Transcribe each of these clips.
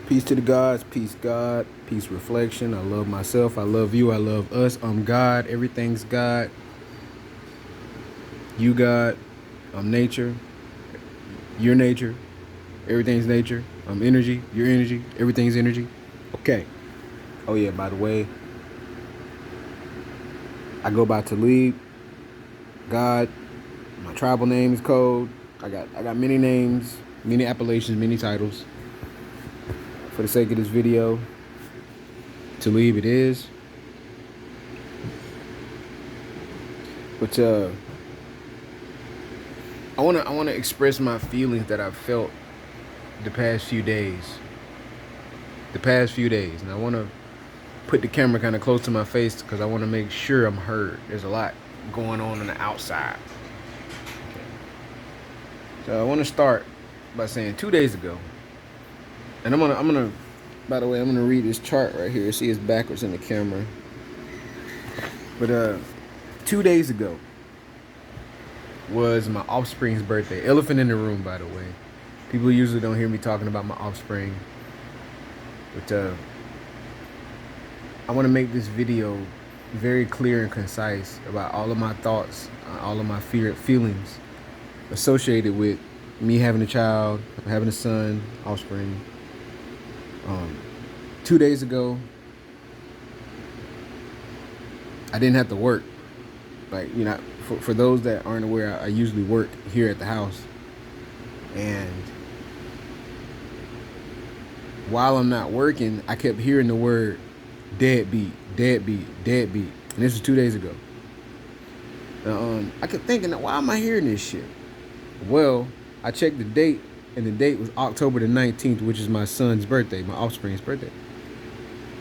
Peace to the gods, peace God, peace reflection. I love myself, I love you, I love us. I'm God, everything's God. You God, I'm nature, you're nature, everything's nature. I'm energy, you're energy, everything's energy. Okay. Oh yeah, by the way, I go by Talib, God. My tribal name is Code. I got many names, many appellations, many titles. For the sake of this video, Talib it is. But I wanna express my feelings that I've felt the past few days. And I wanna put the camera kind of close to my face because I want to make sure I'm heard. There's a lot going on the outside. So I want to start by saying 2 days ago, and I'm gonna by the way, I'm gonna read this chart right here. See, it's backwards in the camera. But 2 days ago was my offspring's birthday. Elephant in the room, by the way. People usually don't hear me talking about my offspring, but I want to make this video very clear and concise about all of my thoughts, all of my feelings associated with me having a child, having a son, offspring. 2 days ago, I didn't have to work. Like, you know, for those that aren't aware, I usually work here at the house. And while I'm not working, I kept hearing the word deadbeat, deadbeat, deadbeat. And this was 2 days ago. I kept thinking, why am I hearing this shit? Well, I checked the date, and the date was October the 19th, which is my son's birthday, my offspring's birthday.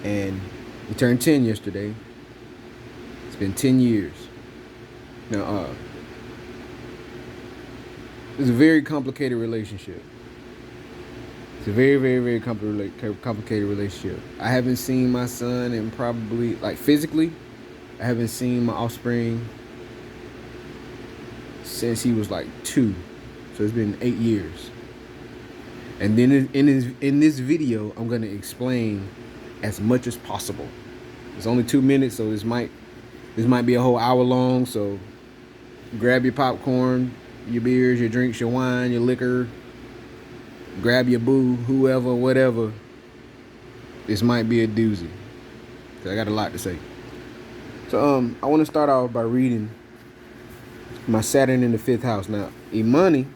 And he turned 10 yesterday. It's been 10 years. Now, it's a very complicated relationship. It's a very, very, very complicated relationship. I haven't seen my son in probably, like, physically, I haven't seen my offspring since he was like 2. So it's been 8 years. And then in this video, I'm gonna explain as much as possible. It's only 2 minutes, so this might be a whole hour long. So grab your popcorn, your beers, your drinks, your wine, your liquor. Grab your boo, whoever, whatever. This might be a doozy. So I got a lot to say. So I want to start off by reading my Saturn in the 5th house. Now, Imani,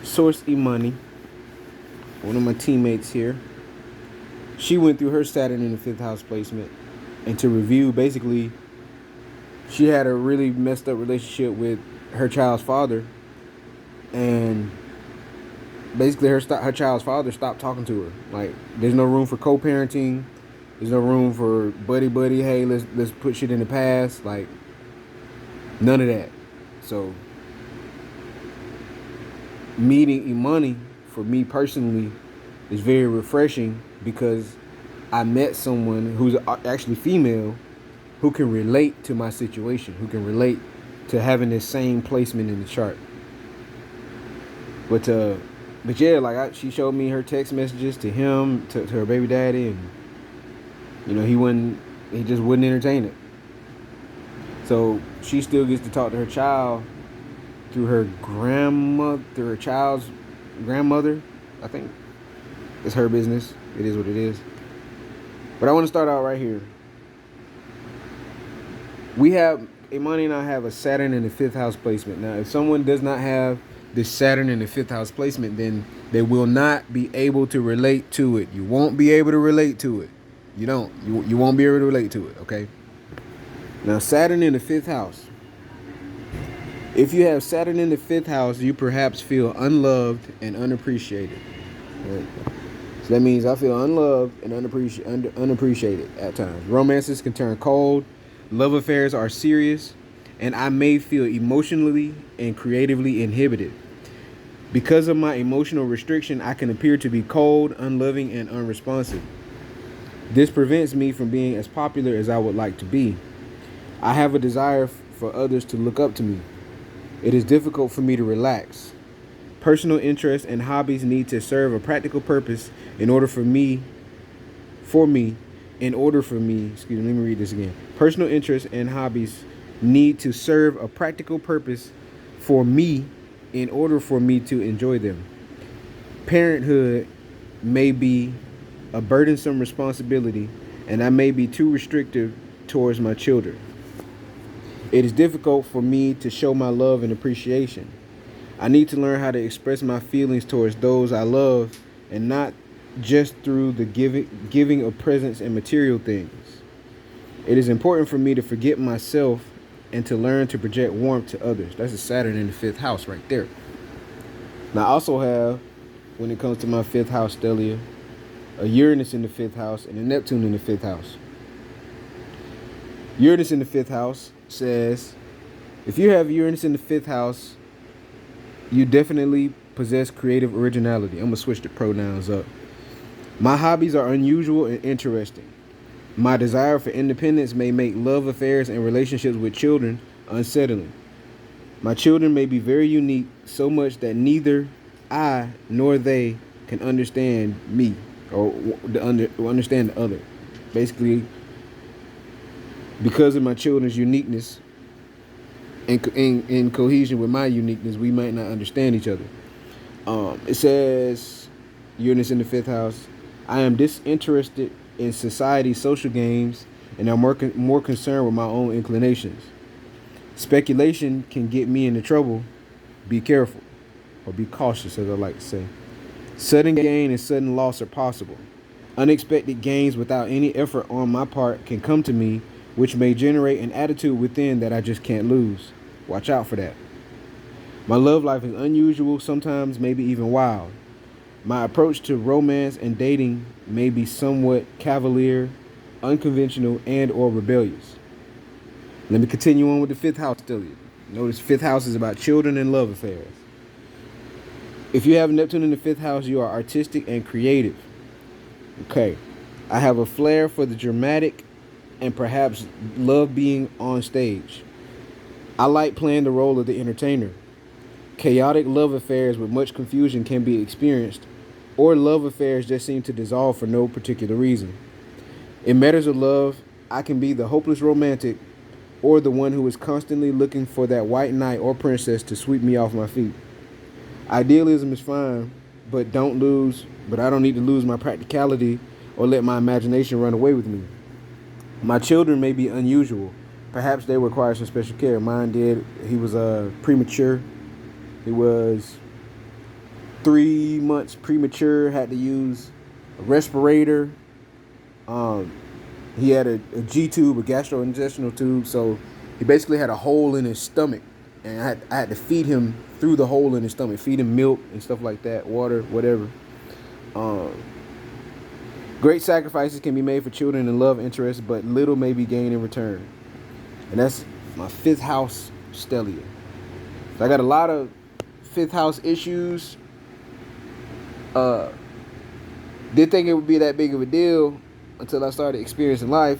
Source Imani, one of my teammates here, she went through her Saturn in the 5th house placement. And to review, basically, she had a really messed up relationship with her child's father. And basically, her child's father stopped talking to her. Like, there's no room for co-parenting. There's no room for buddy. Hey, let's put shit in the past. Like, none of that. So, meeting Imani, for me personally, is very refreshing because I met someone who's actually female who can relate to my situation, who can relate to having this same placement in the chart. But yeah, like she showed me her text messages to him, to her baby daddy, and you know, he just wouldn't entertain it. So she still gets to talk to her child through her child's grandmother. I think it's her business. It is what it is. But I want to start out right here. Imani and I have a Saturn in the 5th house placement. Now, if someone does not have this Saturn in the 5th house placement, then they will not be able to relate to it. You won't be able to relate to it. You won't be able to relate to it, okay? Now, Saturn in the 5th house. If you have Saturn in the 5th house, you perhaps feel unloved and unappreciated. Right? So that means I feel unloved and unappreciated at times. Romances can turn cold. Love affairs are serious. And I may feel emotionally and creatively inhibited. Because of my emotional restriction, I can appear to be cold, unloving, and unresponsive. This prevents me from being as popular as I would like to be. I have a desire for others to look up to me. It is difficult for me to relax. Personal interests and hobbies need to serve a practical purpose in order for me, excuse me, let me read this again. Personal interests and hobbies need to serve a practical purpose for me in order for me to enjoy them. Parenthood may be a burdensome responsibility, and I may be too restrictive towards my children. It is difficult for me to show my love and appreciation. I need to learn how to express my feelings towards those I love, and not just through the giving of presents and material things. It is important for me to forget myself and to learn to project warmth to others. That's a Saturn in the 5th house right there. Now, I also have, when it comes to my 5th house stellium, a Uranus in the 5th house and a Neptune in the 5th house. Uranus in the 5th house says, if you have Uranus in the 5th house, you definitely possess creative originality. I'm going to switch the pronouns up. My hobbies are unusual and interesting. My desire for independence may make love affairs and relationships with children unsettling. My children may be very unique, so much that neither I nor they can understand me or understand the other. Basically, because of my children's uniqueness and in cohesion with my uniqueness, we might not understand each other. It says, Uranus in the 5th house, I am disinterested in society's social games, and I'm more concerned with my own inclinations. Speculation can get me into trouble. Be careful, or be cautious, as I like to say. Sudden gain and sudden loss are possible. Unexpected gains without any effort on my part can come to me, which may generate an attitude within that I just can't lose. Watch out for that. My love life is unusual, sometimes maybe even wild. My approach to romance and dating may be somewhat cavalier, unconventional, and or rebellious. Let me continue on with the 5th house stellium. Notice 5th house is about children and love affairs. If you have Neptune in the 5th house, you are artistic and creative. Okay. I have a flair for the dramatic and perhaps love being on stage. I like playing the role of the entertainer. Chaotic love affairs with much confusion can be experienced, or love affairs just seem to dissolve for no particular reason. In matters of love, I can be the hopeless romantic or the one who is constantly looking for that white knight or princess to sweep me off my feet. Idealism is fine, but I don't need to lose my practicality or let my imagination run away with me. My children may be unusual. Perhaps they require some special care. Mine did. He was premature. He was 3 months premature, had to use a respirator. He had a G-tube, a gastrointestinal tube, so he basically had a hole in his stomach, and I had to feed him through the hole in his stomach, feed him milk and stuff like that, water, whatever. Great sacrifices can be made for children and love interests, but little may be gained in return. And that's my 5th house stellium. So I got a lot of 5th house issues. Didn't think it would be that big of a deal until I started experiencing life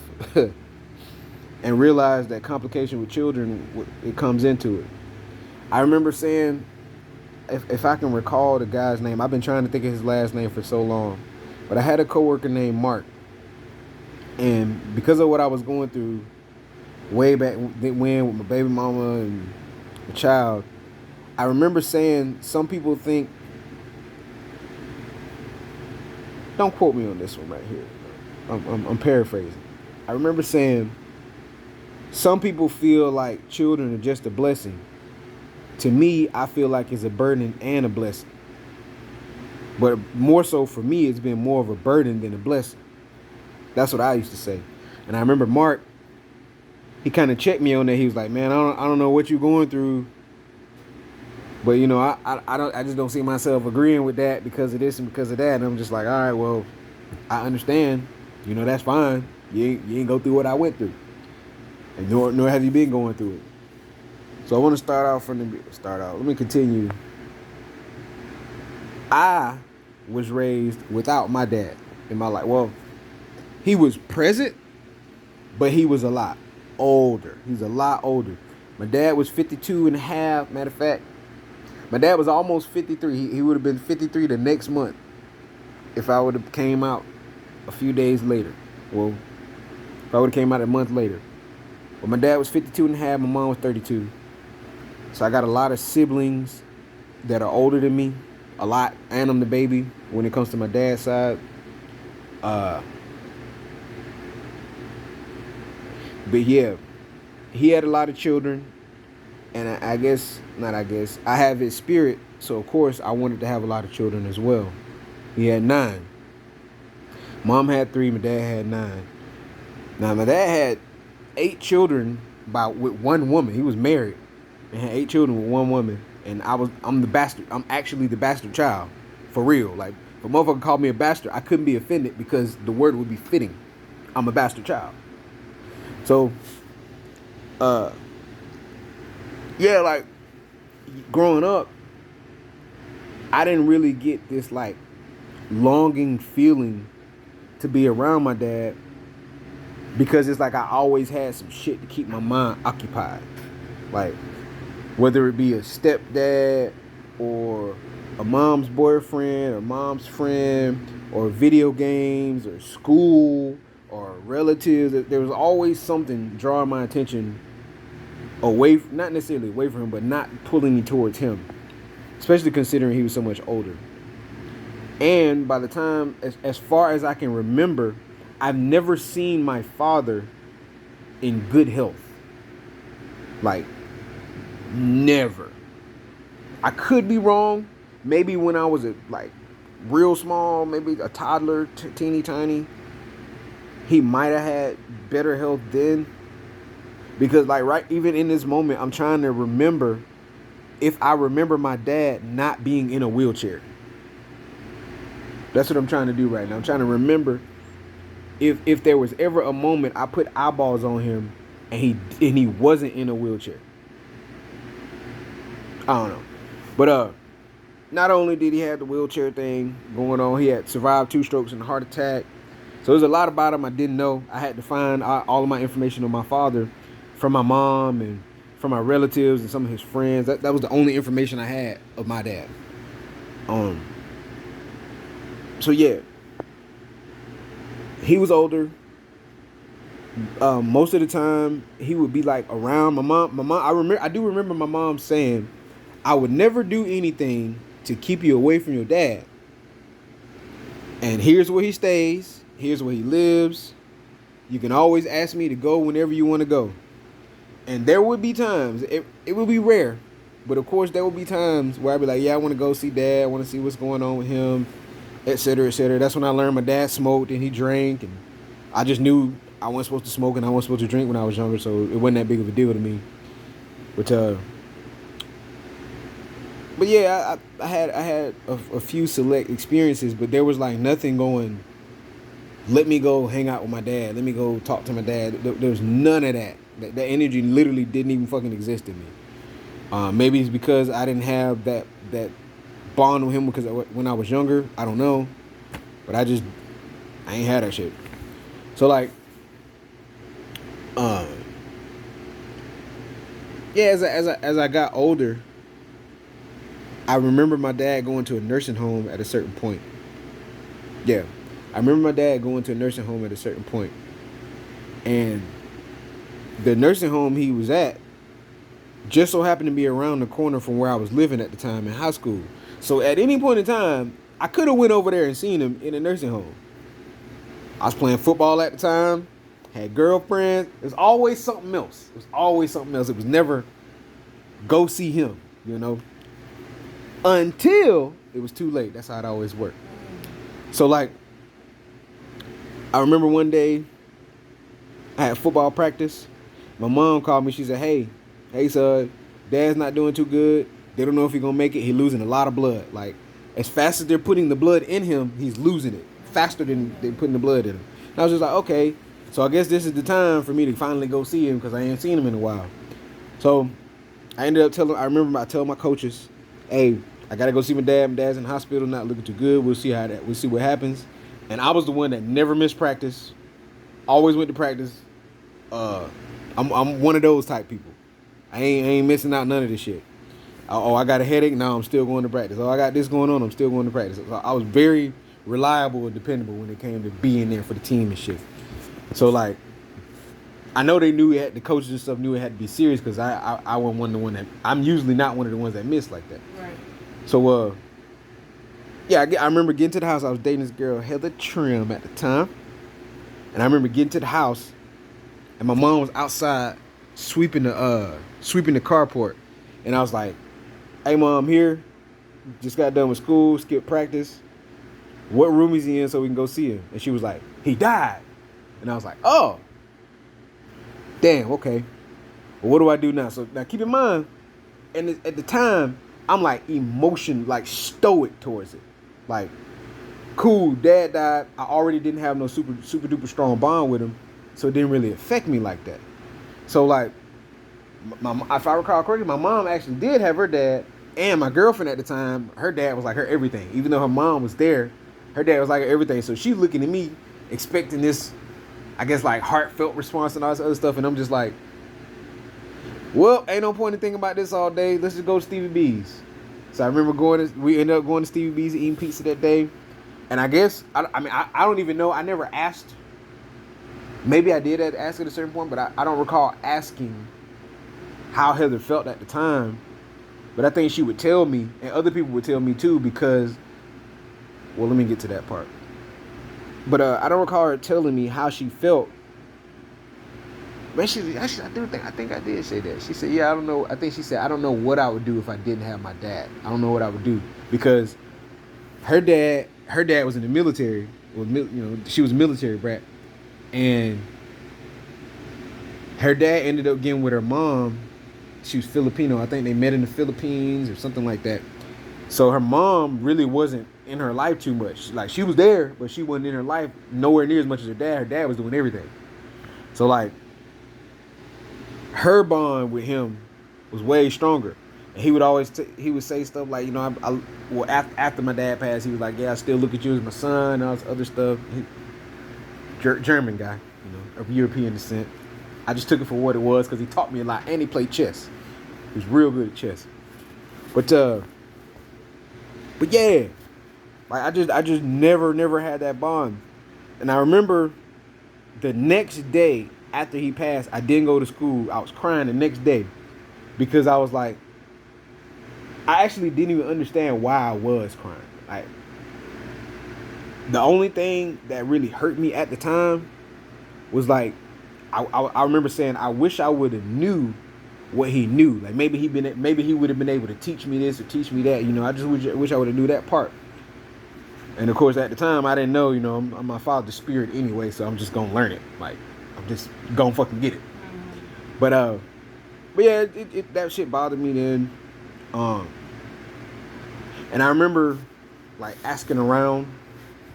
and realized that complication with children, it comes into it. I remember saying, if I can recall the guy's name, I've been trying to think of his last name for so long, but I had a coworker named Mark, and because of what I was going through way back when with my baby mama and my child, I remember saying, some people think, don't quote me on this one right here, I'm paraphrasing. I remember saying, some people feel like children are just a blessing. To me, I feel like it's a burden and a blessing. But more so for me, it's been more of a burden than a blessing. That's what I used to say. And I remember Mark, he kind of checked me on that. He was like, man, I don't know what you're going through, but you know, I just don't see myself agreeing with that because of this and because of that. And I'm just like, all right, well, I understand. You know, that's fine. You ain't go through what I went through, and nor have you been going through it. So I want to let me continue. I was raised without my dad in my life. Well, he was present, but he was a lot older. He's a lot older. My dad was 52 and a half. Matter of fact, My dad was almost 53. He would have been 53 the next month if I would have came out a few days later. Well, if I would have came out a month later. But my dad was 52 and a half. My mom was 32. So I got a lot of siblings that are older than me. A lot. And I'm the baby when it comes to my dad's side. But yeah, he had a lot of children. And I have his spirit. So of course I wanted to have a lot of children as well. He had 9. Mom had 3, my dad had 9. Now my dad had 8 children with one woman. He was married and had 8 children with one woman. And I'm the bastard. I'm actually the bastard child. For real. Like, if a motherfucker called me a bastard, I couldn't be offended because the word would be fitting. I'm a bastard child. So, yeah, like, growing up, I didn't really get this, like, longing feeling to be around my dad because it's like I always had some shit to keep my mind occupied. Like, whether it be a stepdad or a mom's boyfriend or mom's friend or video games or school or relatives, there was always something drawing my attention away, not necessarily away from him, but not pulling me towards him, especially considering he was so much older. And by the time, as far as I can remember, I've never seen my father in good health. Like, never. I could be wrong. Maybe when I was real small, maybe a toddler, teeny tiny, he might have had better health then. Because even in this moment, I'm trying to remember if I remember my dad not being in a wheelchair. That's what I'm trying to do right now. I'm trying to remember if there was ever a moment I put eyeballs on him and he wasn't in a wheelchair. I don't know. But not only did he have the wheelchair thing going on, he had survived 2 strokes and a heart attack. So there's a lot about him I didn't know. I had to find all of my information on my father from my mom and from my relatives and some of his friends. That was the only information I had of my dad. So yeah, he was older. Most of the time, he would be like around my mom. I do remember my mom saying, "I would never do anything to keep you away from your dad. And here's where he stays. Here's where he lives. You can always ask me to go whenever you want to go." And there would be times, it would be rare, but of course there would be times where I'd be like, "Yeah, I want to go see dad. I want to see what's going on with him, etc., etc." That's when I learned my dad smoked and he drank, and I just knew I wasn't supposed to smoke and I wasn't supposed to drink when I was younger, so it wasn't that big of a deal to me. But yeah, I had a few select experiences, but there was like nothing going, let me go hang out with my dad, let me go talk to my dad. There was none of that. That energy literally didn't even fucking exist in me. Maybe it's because I didn't have that bond with him because when I was younger, I don't know. But I ain't had that shit. So like, yeah, as I got older, I remember my dad going to a nursing home at a certain point. Yeah, I remember my dad going to a nursing home at a certain point. And the nursing home he was at just so happened to be around the corner from where I was living at the time in high school. So at any point in time, I could have went over there and seen him in a nursing home. I was playing football at the time, had girlfriends. It was always something else. It was never go see him, you know, until it was too late. That's how it always worked. So like, I remember one day I had football practice. My mom called me. She said, hey son, dad's not doing too good. They don't know if he's gonna make it. He's losing a lot of blood. Like, as fast as they're putting the blood in him, he's losing it faster than they're putting the blood in him. And I was just like, okay, so I guess this is the time for me to finally go see him because I ain't seen him in a while. So I ended up I told my coaches, hey, I gotta go see my dad. My dad's in the hospital, not looking too good. We'll see what happens. And I was the one that never missed practice. Always went to practice. I'm one of those type people. I ain't missing out none of this shit. Oh, I got a headache. No, I'm still going to practice. Oh, I got this going on. I'm still going to practice. So I was very reliable and dependable when it came to being there for the team and shit. So like, I know they knew the coaches and stuff knew it had to be serious because I wasn't one that I'm usually not one of the ones that miss like that. Right. So yeah, I remember getting to the house. I was dating this girl Heather Trim at the time, and I remember getting to the house, and my mom was outside sweeping the carport, and I was like, "Hey, Mom, I'm here. Just got done with school, skipped practice. What room is he in so we can go see him?" And she was like, "He died." And I was like, "Oh, damn, okay. Well, what do I do now?" So now keep in mind, and at the time, I'm like like stoic towards it. Like, cool, Dad died. I already didn't have no super duper strong bond with him, so it didn't really affect me like that. So like, if I recall correctly, my mom actually did have her dad, and my girlfriend at the time, her dad was like her everything. Even though her mom was there, her dad was like her everything. So she's looking at me, expecting this, I guess, like heartfelt response and all this other stuff, and I'm just like, well, ain't no point in thinking about this all day. Let's just go to Stevie B's. So I remember we ended up going to Stevie B's and eating pizza that day. And I guess, I don't even know. I never asked. Maybe I did ask at a certain point, but I don't recall asking how Heather felt at the time. But I think she would tell me, and other people would tell me too, because, well, let me get to that part. But I don't recall her telling me how she felt. Man, I think I did say that. She said, yeah, I don't know. I think she said, I don't know what I would do if I didn't have my dad. I don't know what I would do. Because her dad was in the military. She was a military brat. And her dad ended up getting with her mom. She was Filipino. I think they met in the Philippines or something like that. So her mom really wasn't in her life too much. Like, she was there, but she wasn't in her life nowhere near as much as her dad. Her dad was doing everything. So like, her bond with him was way stronger, and he would always he would say stuff like, after my dad passed, he was like, yeah, I still look at you as my son and all this other stuff. German guy, of European descent. I just took it for what it was because he taught me a lot, and he played chess. He was real good at chess. But yeah, like I just never had that bond. And I remember the next day after he passed, I didn't go to school. I was crying the next day because I was like, I actually didn't even understand why I was crying. Like, the only thing that really hurt me at the time was like, I remember saying, I wish I would have knew what he knew. Like, maybe he would have been able to teach me this or teach me that. I just wish I would have knew that part. And of course, at the time, I didn't know. I'm my father's spirit anyway, so I'm just gonna learn it. Like, I'm just gonna fucking get it. But yeah, that shit bothered me then. And I remember like asking around.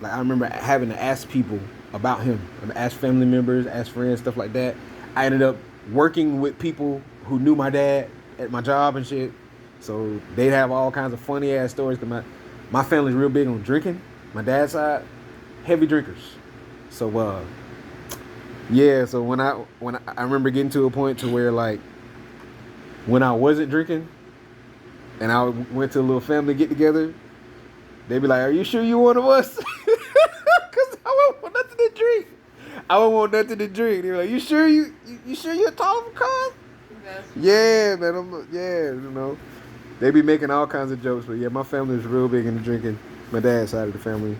Like, I remember having to ask people about him. Ask family members, ask friends, stuff like that. I ended up working with people who knew my dad at my job and shit. So they'd have all kinds of funny ass stories. Cause my family's real big on drinking. My dad's side, heavy drinkers. So yeah. So when I remember getting to a point to where, like, when I wasn't drinking, and I went to a little family get together, they'd be like, "Are you sure you one of us?" Cause I wouldn't want nothing to drink. I wouldn't want nothing to drink. They were like, "You sure you sure you're tall for cause?" Yeah, man. They be making all kinds of jokes, but yeah, my family was real big into drinking. My dad's side of the family.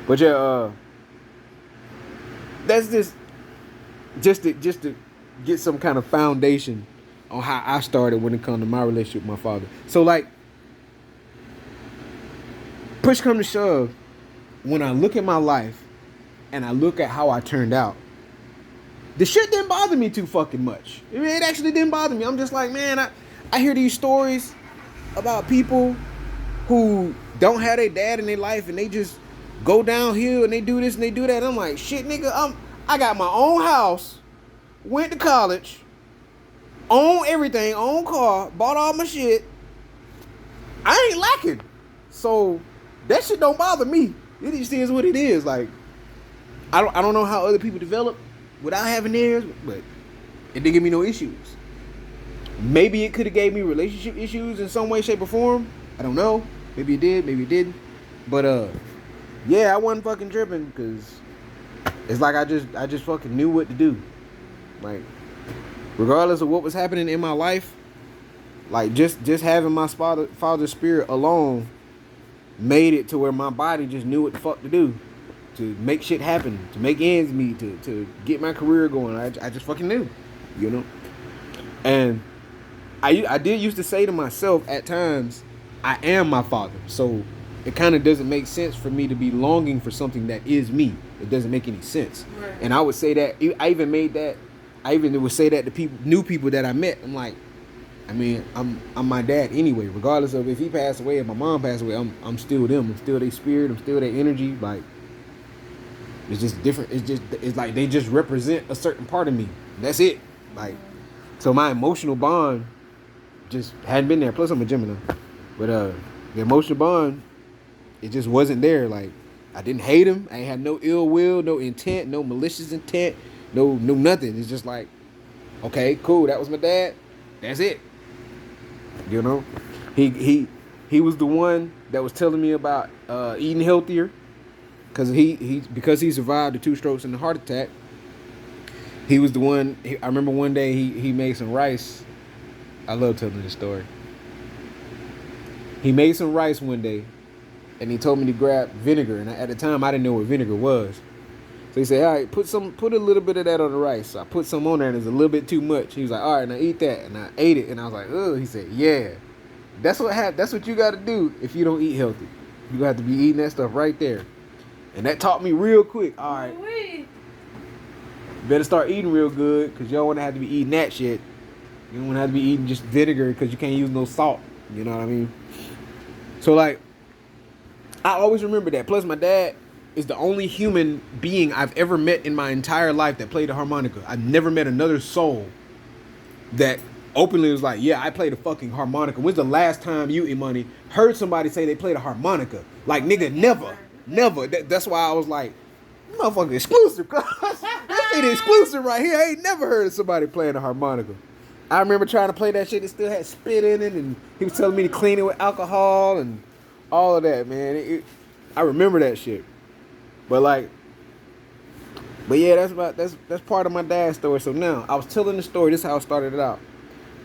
But yeah, that's just to get some kind of foundation on how I started when it comes to my relationship with my father. So like, push come to shove, when I look at my life and I look at how I turned out, the shit didn't bother me too fucking much. It actually didn't bother me. I'm just like, man, I hear these stories about people who don't have their dad in their life and they just go downhill and they do this and they do that. I'm like, shit, nigga, I got my own house, went to college, own everything, own car, bought all my shit. I ain't lacking. So that shit don't bother me. It just is what it is. Like, I don't know how other people develop without having theirs, but it didn't give me no issues. Maybe it could have gave me relationship issues in some way, shape, or form. I don't know. Maybe it did, maybe it didn't. But yeah, I wasn't fucking tripping because it's like I just fucking knew what to do. Like, regardless of what was happening in my life, like just having my father's spirit alone made it to where my body just knew what the fuck to do, to make shit happen, to make ends meet, to get my career going. I just fucking knew, you know. And I did used to say to myself at times, I am my father. So it kind of doesn't make sense for me to be longing for something that is me. It doesn't make any sense. Right. And I would say that, I even would say that to new people that I met. I'm like, I mean, I'm my dad anyway, regardless of if he passed away, if my mom passed away, I'm still them. I'm still their spirit. I'm still their energy. Like, it's just different. It's like they just represent a certain part of me. That's it. Like, so my emotional bond just hadn't been there. Plus I'm a Gemini. But the emotional bond, it just wasn't there. Like, I didn't hate him. I ain't had no ill will, no intent, no malicious intent, no nothing. It's just like, okay, cool, that was my dad. That's it. You know? He was the one that was telling me about eating healthier. Because he survived the 2 strokes and the heart attack. He was the one. I remember one day he made some rice. I love telling this story. He made some rice one day, and he told me to grab vinegar. And at the time, I didn't know what vinegar was. So he said, all right, put a little bit of that on the rice. So I put some on there, and it was a little bit too much. He was like, all right, now eat that. And I ate it, and I was like, ugh. He said, yeah, that's what you got to do if you don't eat healthy. You got to be eating that stuff right there. And that taught me real quick. All right, better start eating real good, because you don't want to have to be eating that shit. You don't want to have to be eating just vinegar because you can't use no salt. You know what I mean? So, like, I always remember that. Plus, my dad is the only human being I've ever met in my entire life that played a harmonica. I've never met another soul that openly was like, yeah, I played a fucking harmonica. When's the last time you, Imani, heard somebody say they played a harmonica? Like, nigga, never. That's why I was like, motherfucking exclusive. This shit exclusive right here. I ain't never heard of somebody playing a harmonica. I remember trying to play that shit. It still had spit in it, and he was telling me to clean it with alcohol and all of that, man. I remember that shit. But yeah, that's part of my dad's story. So now I was telling the story. This is how I started it out.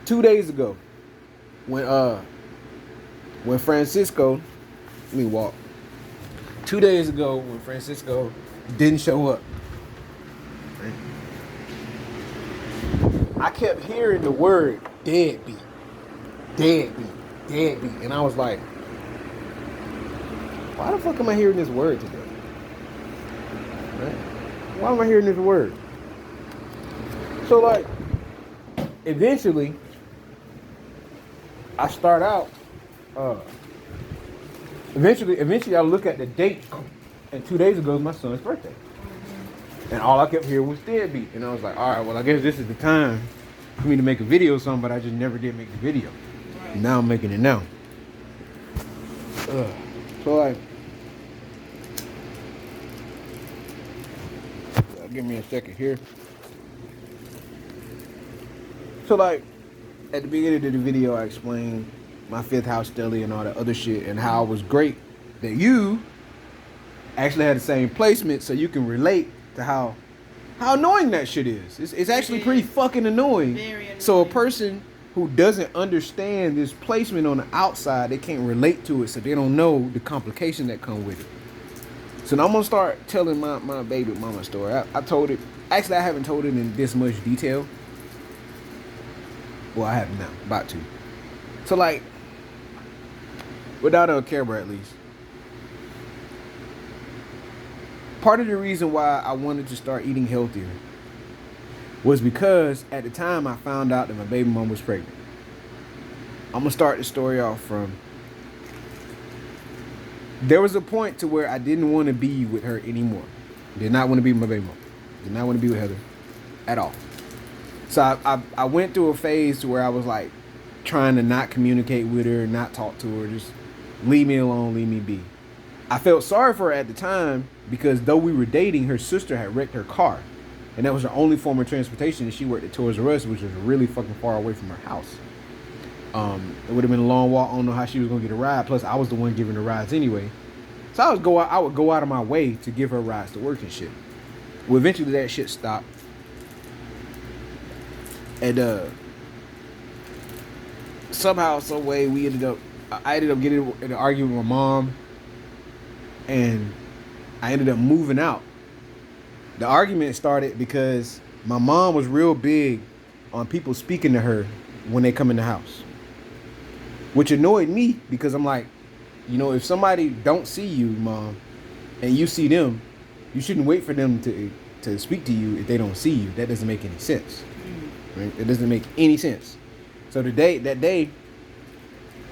2 days ago, when Francisco, let me walk. 2 days ago, when Francisco didn't show up, I kept hearing the word deadbeat, and I was like, why the fuck am I hearing this word today? Right? Why am I hearing this word? So, like, eventually, I start out, eventually I look at the date, and 2 days ago was my son's birthday. And all I kept hearing was deadbeat. And I was like, all right, well, I guess this is the time for me to make a video or something, but I just never did make the video. Right. Now I'm making it now. So, like, give me a second here. So, like, at the beginning of the video, I explained my 5th house stelly and all that other shit, and how it was great that you actually had the same placement, so you can relate to how annoying that shit is. It's actually pretty fucking annoying. Very annoying. So a person who doesn't understand this placement on the outside, they can't relate to it, so they don't know the complication that come with it. So now I'm gonna start telling my baby mama story. I told it. Actually, I haven't told it in this much detail. Well, I have now, about to. So, like, without a camera at least. Part of the reason why I wanted to start eating healthier was because at the time I found out that my baby mom was pregnant. I'm going to start the story off from, there was a point to where I didn't want to be with her anymore. Did not want to be with my baby mom. Did not want to be with Heather at all. So I went through a phase to where I was like trying to not communicate with her, not talk to her, just leave me alone, leave me be. I felt sorry for her at the time because though we were dating, her sister had wrecked her car. And that was her only form of transportation. And she worked at Toys R Us, which was really fucking far away from her house. It would have been a long walk. I don't know how she was gonna get a ride. Plus, I was the one giving the rides anyway. So I would go out of my way to give her rides to work and shit. Well, eventually that shit stopped. And somehow, some way, I ended up getting in an argument with my mom, and I ended up moving out. The argument started because my mom was real big on people speaking to her when they come in the house, which annoyed me because I'm like, you know, if somebody don't see you, mom, and you see them, you shouldn't wait for them to speak to you if they don't see you. That doesn't make any sense. Right? It doesn't make any sense. So that day,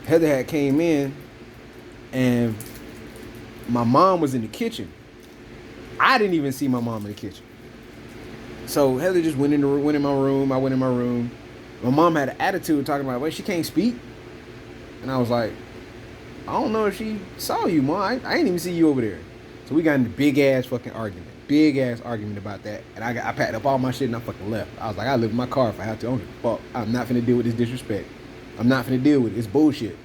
Heather had came in, and my mom was in the kitchen. I didn't even see my mom in the kitchen. So Heather just went in my room. I went in my room. My mom had an attitude talking about, wait, she can't speak? And I was like, I don't know if she saw you, Mom. I didn't even see you over there. So we got in a big ass fucking argument. Big ass argument about that. And I packed up all my shit and I fucking left. I was like, I live in my car if I have to own it. Fuck, I'm not finna deal with this disrespect. I'm not finna deal with it. It's bullshit.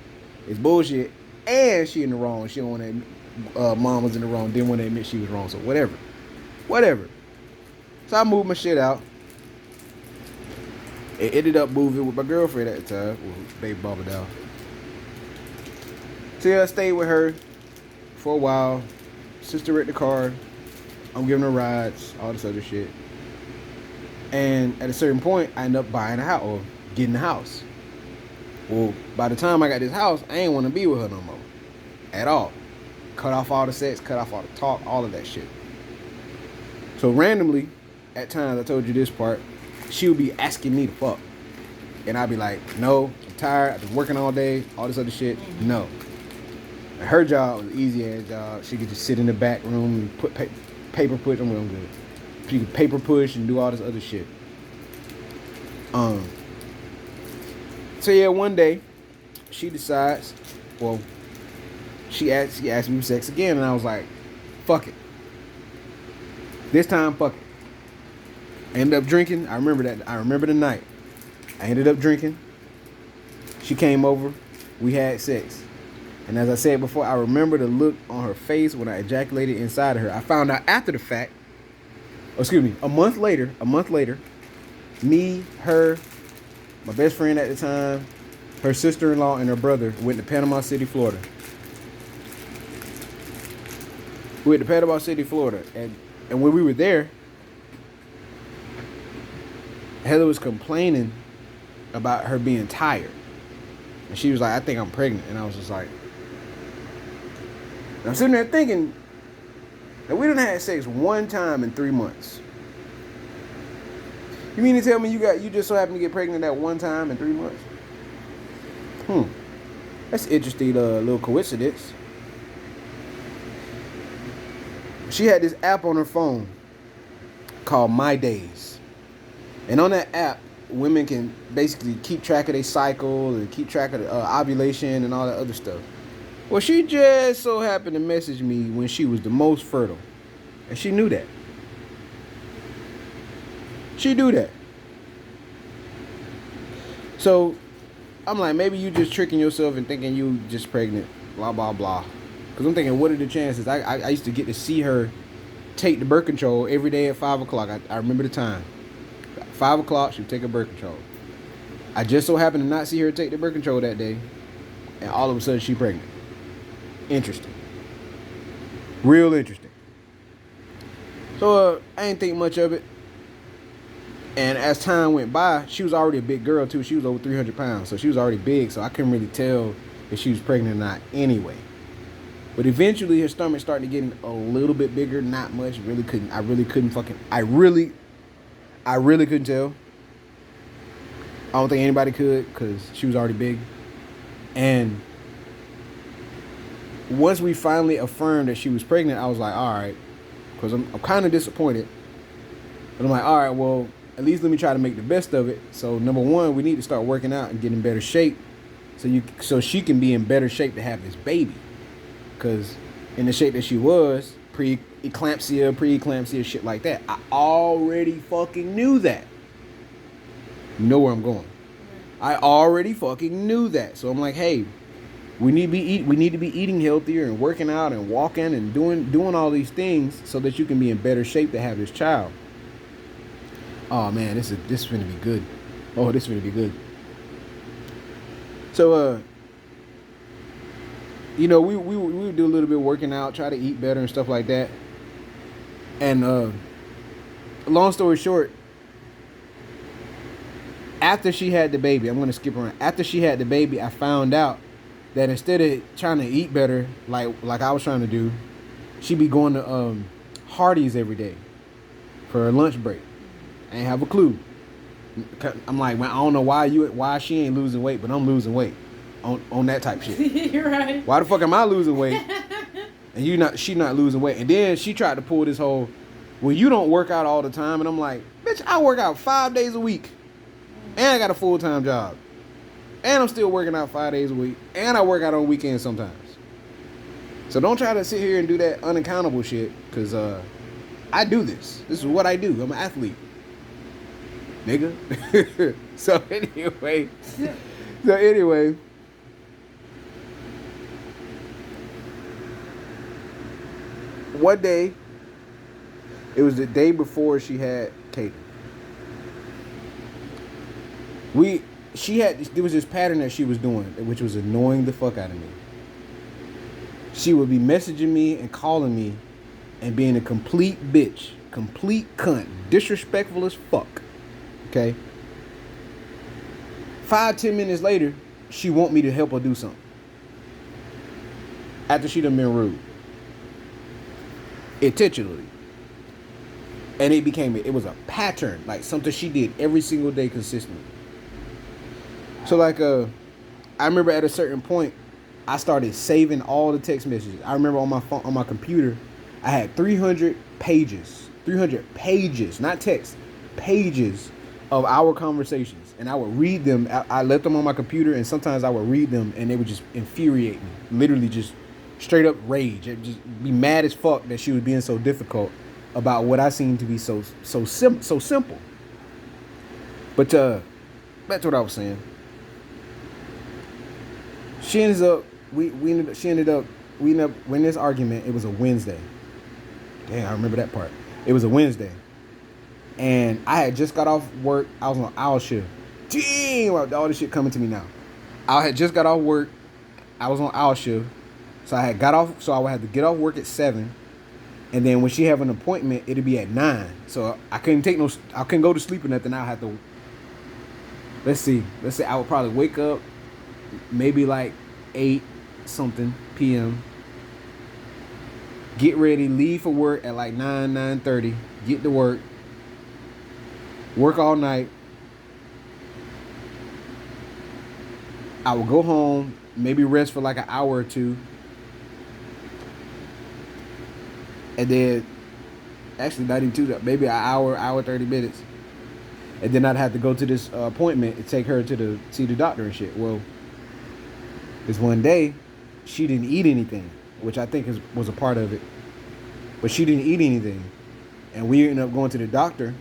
It's bullshit. And she in the wrong. She don't want to admit, mom was in the wrong. Didn't want to admit she was wrong. So whatever. So I moved my shit out. It ended up moving with my girlfriend at the time, with baby Baba Doll. So yeah, I stayed with her for a while. Sister wrecked the car. I'm giving her rides, all this other shit. And at a certain point, I ended up buying a house or getting a house. Well, by the time I got this house, I ain't want to be with her no more. At all. Cut off all the sex, cut off all the talk, all of that shit. So randomly, at times, I told you this part, she would be asking me to fuck. And I'd be like, no, I'm tired, I've been working all day, all this other shit, no. And her job was an easy ass job. She could just sit in the back room and put paper push, I'm good. She could paper push and do all this other shit. So yeah, one day, she decides, well, she asked me for sex again, and I was like, fuck it. This time, fuck it. I ended up drinking. I remember the night. I ended up drinking. She came over. We had sex. And as I said before, I remember the look on her face when I ejaculated inside of her. I found out after the fact, a month later, me, her, my best friend at the time, her sister-in-law, and her brother went to Panama City, Florida. We went to Panama City, Florida. And when we were there, Heather was complaining about her being tired. And she was like, I think I'm pregnant. And I was just like, I'm sitting there thinking that we done had sex one time in 3 months. You mean to tell me you just so happened to get pregnant that one time in 3 months? That's an interesting little coincidence. She had this app on her phone called My Days. And on that app, women can basically keep track of their cycle and keep track of the ovulation and all that other stuff. Well, she just so happened to message me when she was the most fertile. And she knew that. She knew that. So, I'm like, maybe you just tricking yourself and thinking you just pregnant. Blah, blah, blah. Because I'm thinking, what are the chances? I used to get to see her take the birth control every day at 5 o'clock. I remember the time. 5 o'clock, she would take her birth control. I just so happened to not see her take the birth control that day. And all of a sudden, she's pregnant. Interesting. Real interesting. So, I didn't think much of it. And as time went by, she was already a big girl, too. She was over 300 pounds. So, she was already big. So, I couldn't really tell if she was pregnant or not anyway. But eventually, her stomach started getting a little bit bigger. Not much. I really couldn't tell. I don't think anybody could because she was already big. And once we finally affirmed that she was pregnant, I was like, all right. Because I'm kind of disappointed. But I'm like, all right, well, at least let me try to make the best of it. So, number one, we need to start working out and get in better shape so she can be in better shape to have this baby. Because in the shape that she was, preeclampsia, shit like that. I already fucking knew that. You know where I'm going. I already fucking knew that. So I'm like, hey, we need to be eating healthier and working out and walking and doing all these things so that you can be in better shape to have this child. Oh man, this is gonna be good. Oh, this is gonna be good. So we would do a little bit of working out, try to eat better and stuff like that. And long story short, after she had the baby, I'm gonna skip around. After she had the baby, I found out that instead of trying to eat better, like I was trying to do, she'd be going to Hardee's every day for her lunch break. I ain't have a clue. I'm like, man, I don't know why she ain't losing weight, but I'm losing weight on that type shit. You're right. Why the fuck am I losing weight and she not losing weight? And then she tried to pull this whole, well, you don't work out all the time, and I'm like, bitch, I work out 5 days a week, and I got a full-time job. And I'm still working out 5 days a week. And I work out on weekends sometimes. So don't try to sit here and do that unaccountable shit. Because I do this. This is what I do. I'm an athlete. Nigga. So anyway. One day. It was the day before she had Katie. There was this pattern that she was doing, which was annoying the fuck out of me. She would be messaging me and calling me and being a complete bitch, complete cunt, disrespectful as fuck. Okay? 5-10 minutes later, she want me to help her do something. After she done been rude. Intentionally. And it was a pattern, like something she did every single day consistently. So like I remember at a certain point, I started saving all the text messages. I remember on my phone, on my computer, I had 300 pages, not text, pages of our conversations, and I would read them. I left them on my computer, and sometimes I would read them, and they would just infuriate me, literally just straight up rage. I'd just be mad as fuck that she was being so difficult about what I seemed to be so simple. But that's what I was saying. We ended up winning this argument. It was a Wednesday. Damn, I remember that part. It was a Wednesday. And I had just got off work. I was on owl shift. Damn, all this shit coming to me now. I had just got off work. I was on owl shift. So I would have to get off work at 7. And then when she have an appointment, it'd be at 9. So I couldn't go to sleep or nothing. I had to, let's see, I would probably wake up maybe like 8 something p.m. Get ready, leave for work at like 9:30. Get to work all night. I would go home, maybe rest for like an hour or two. And then, actually not even 2, maybe an hour 30 minutes. And then I'd have to go to this appointment and take her to see the doctor and shit. Well, this one day, she didn't eat anything, which I think was a part of it. But she didn't eat anything. And we ended up going to the doctor,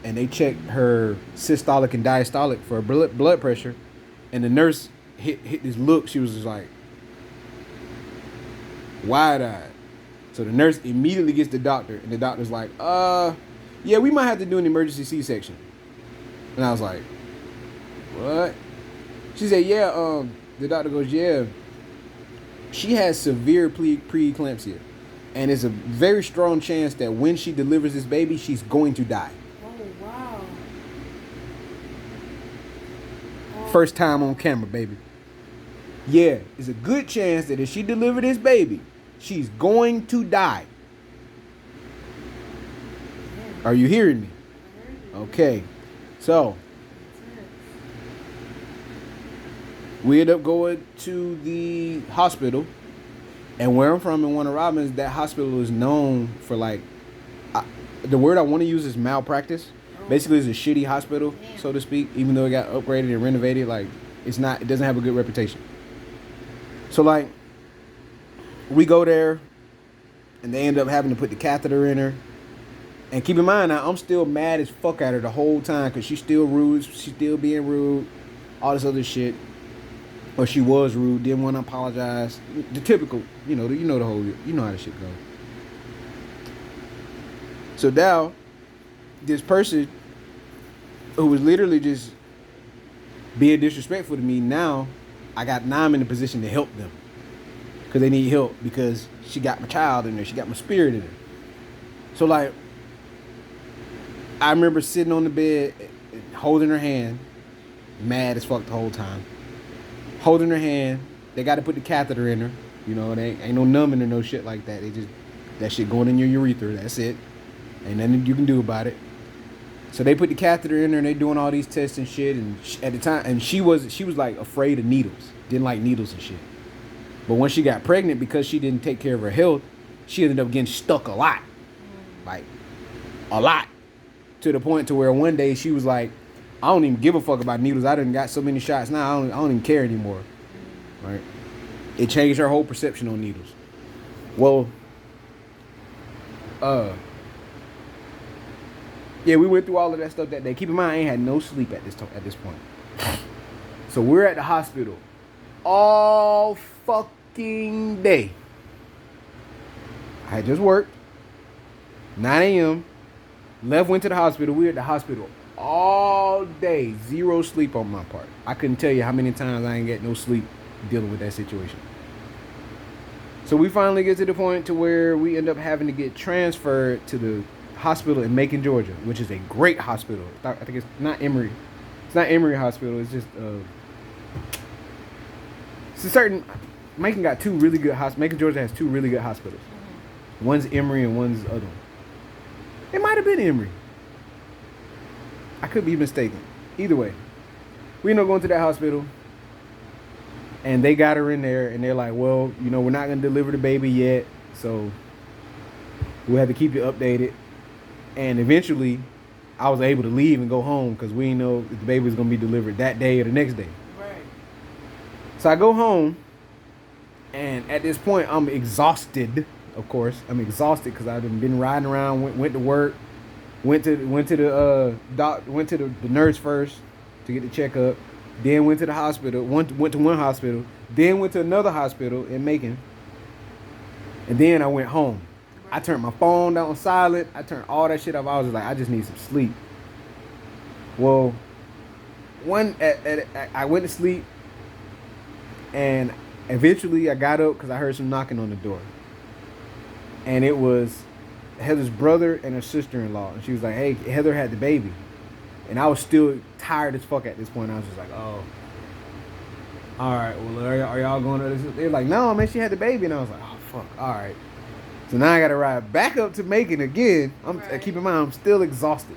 and they checked her systolic and diastolic for blood pressure. And the nurse hit this look. She was just like, wide-eyed. So the nurse immediately gets the doctor, and the doctor's like, yeah, we might have to do an emergency C-section. And I was like, what? She said, yeah, the doctor goes, yeah, she has severe preeclampsia. And it's a very strong chance that when she delivers this baby, she's going to die. Oh, wow. First time on camera, baby. Yeah, it's a good chance that if she delivers this baby, she's going to die. Yeah. Are you hearing me? Okay. So, we end up going to the hospital. And where I'm from in Warner Robins, that hospital is known for the word I want to use is malpractice. Basically, it's a shitty hospital, so to speak. Even though it got upgraded and renovated, it doesn't have a good reputation. So we go there, and they end up having to put the catheter in her. And keep in mind, now, I'm still mad as fuck at her the whole time because she's still rude. She's still being rude. All this other shit. Or she was rude. Didn't want to apologize. The typical, you know the whole, you know how this shit goes. So now, this person who was literally just being disrespectful to me, now I'm in a position to help them. Because they need help because she got my child in there. She got my spirit in her. So like, I remember sitting on the bed, holding her hand, mad as fuck the whole time. Holding her hand, they got to put the catheter in her. You know, they ain't no numbing or no shit like that. They just, that shit going in your urethra, that's it. Ain't nothing you can do about it. So they put the catheter in her and they doing all these tests and shit. And at the time, and she was like afraid of needles. Didn't like needles and shit. But once she got pregnant, because she didn't take care of her health, she ended up getting stuck a lot. Like, a lot. To the point to where one day she was like, I don't even give a fuck about needles. I done got so many shots now, I don't even care anymore. Right? It changed her whole perception on needles. Well, yeah, we went through all of that stuff that day. Keep in mind, I ain't had no sleep at this point. So we're at the hospital all fucking day. I had just worked. 9 a.m. Left, went to the hospital. We were at the hospital all day. Zero sleep on my part. I couldn't tell you how many times I ain't get no sleep dealing with that situation. So we finally get to the point to where we end up having to get transferred to the hospital in Macon, Georgia, which is a great hospital. I think it's not Emory. It's not Emory Hospital. It's just it's a certain. Macon got two really good hospitals. Macon, Georgia has two really good hospitals. One's Emory and one's the other one. It might have been Emory. I could be mistaken. Either way, we end up going to that hospital, and they got her in there, and they're like, well, you know, we're not going to deliver the baby yet, so we'll have to keep you updated. And eventually, I was able to leave and go home because we didn't know if the baby was going to be delivered that day or the next day. Right. So I go home, and at this point, I'm exhausted. Of course, I'm exhausted because I've been riding around. Went to work. Went to the nurse first to get the checkup. Then went to the hospital. Went to one hospital. Then went to another hospital in Macon. And then I went home. I turned my phone down silent. I turned all that shit off. I was just like, I just need some sleep. Well, I went to sleep, and eventually I got up because I heard some knocking on the door. And it was Heather's brother and her sister-in-law. And she was like, hey, Heather had the baby. And I was still tired as fuck at this point. I was just like, oh. All right, well, are y'all going to this? They're like, no, man, she had the baby. And I was like, oh, fuck, all right. So now I got to ride back up to Macon again. Keep in mind, I'm still exhausted.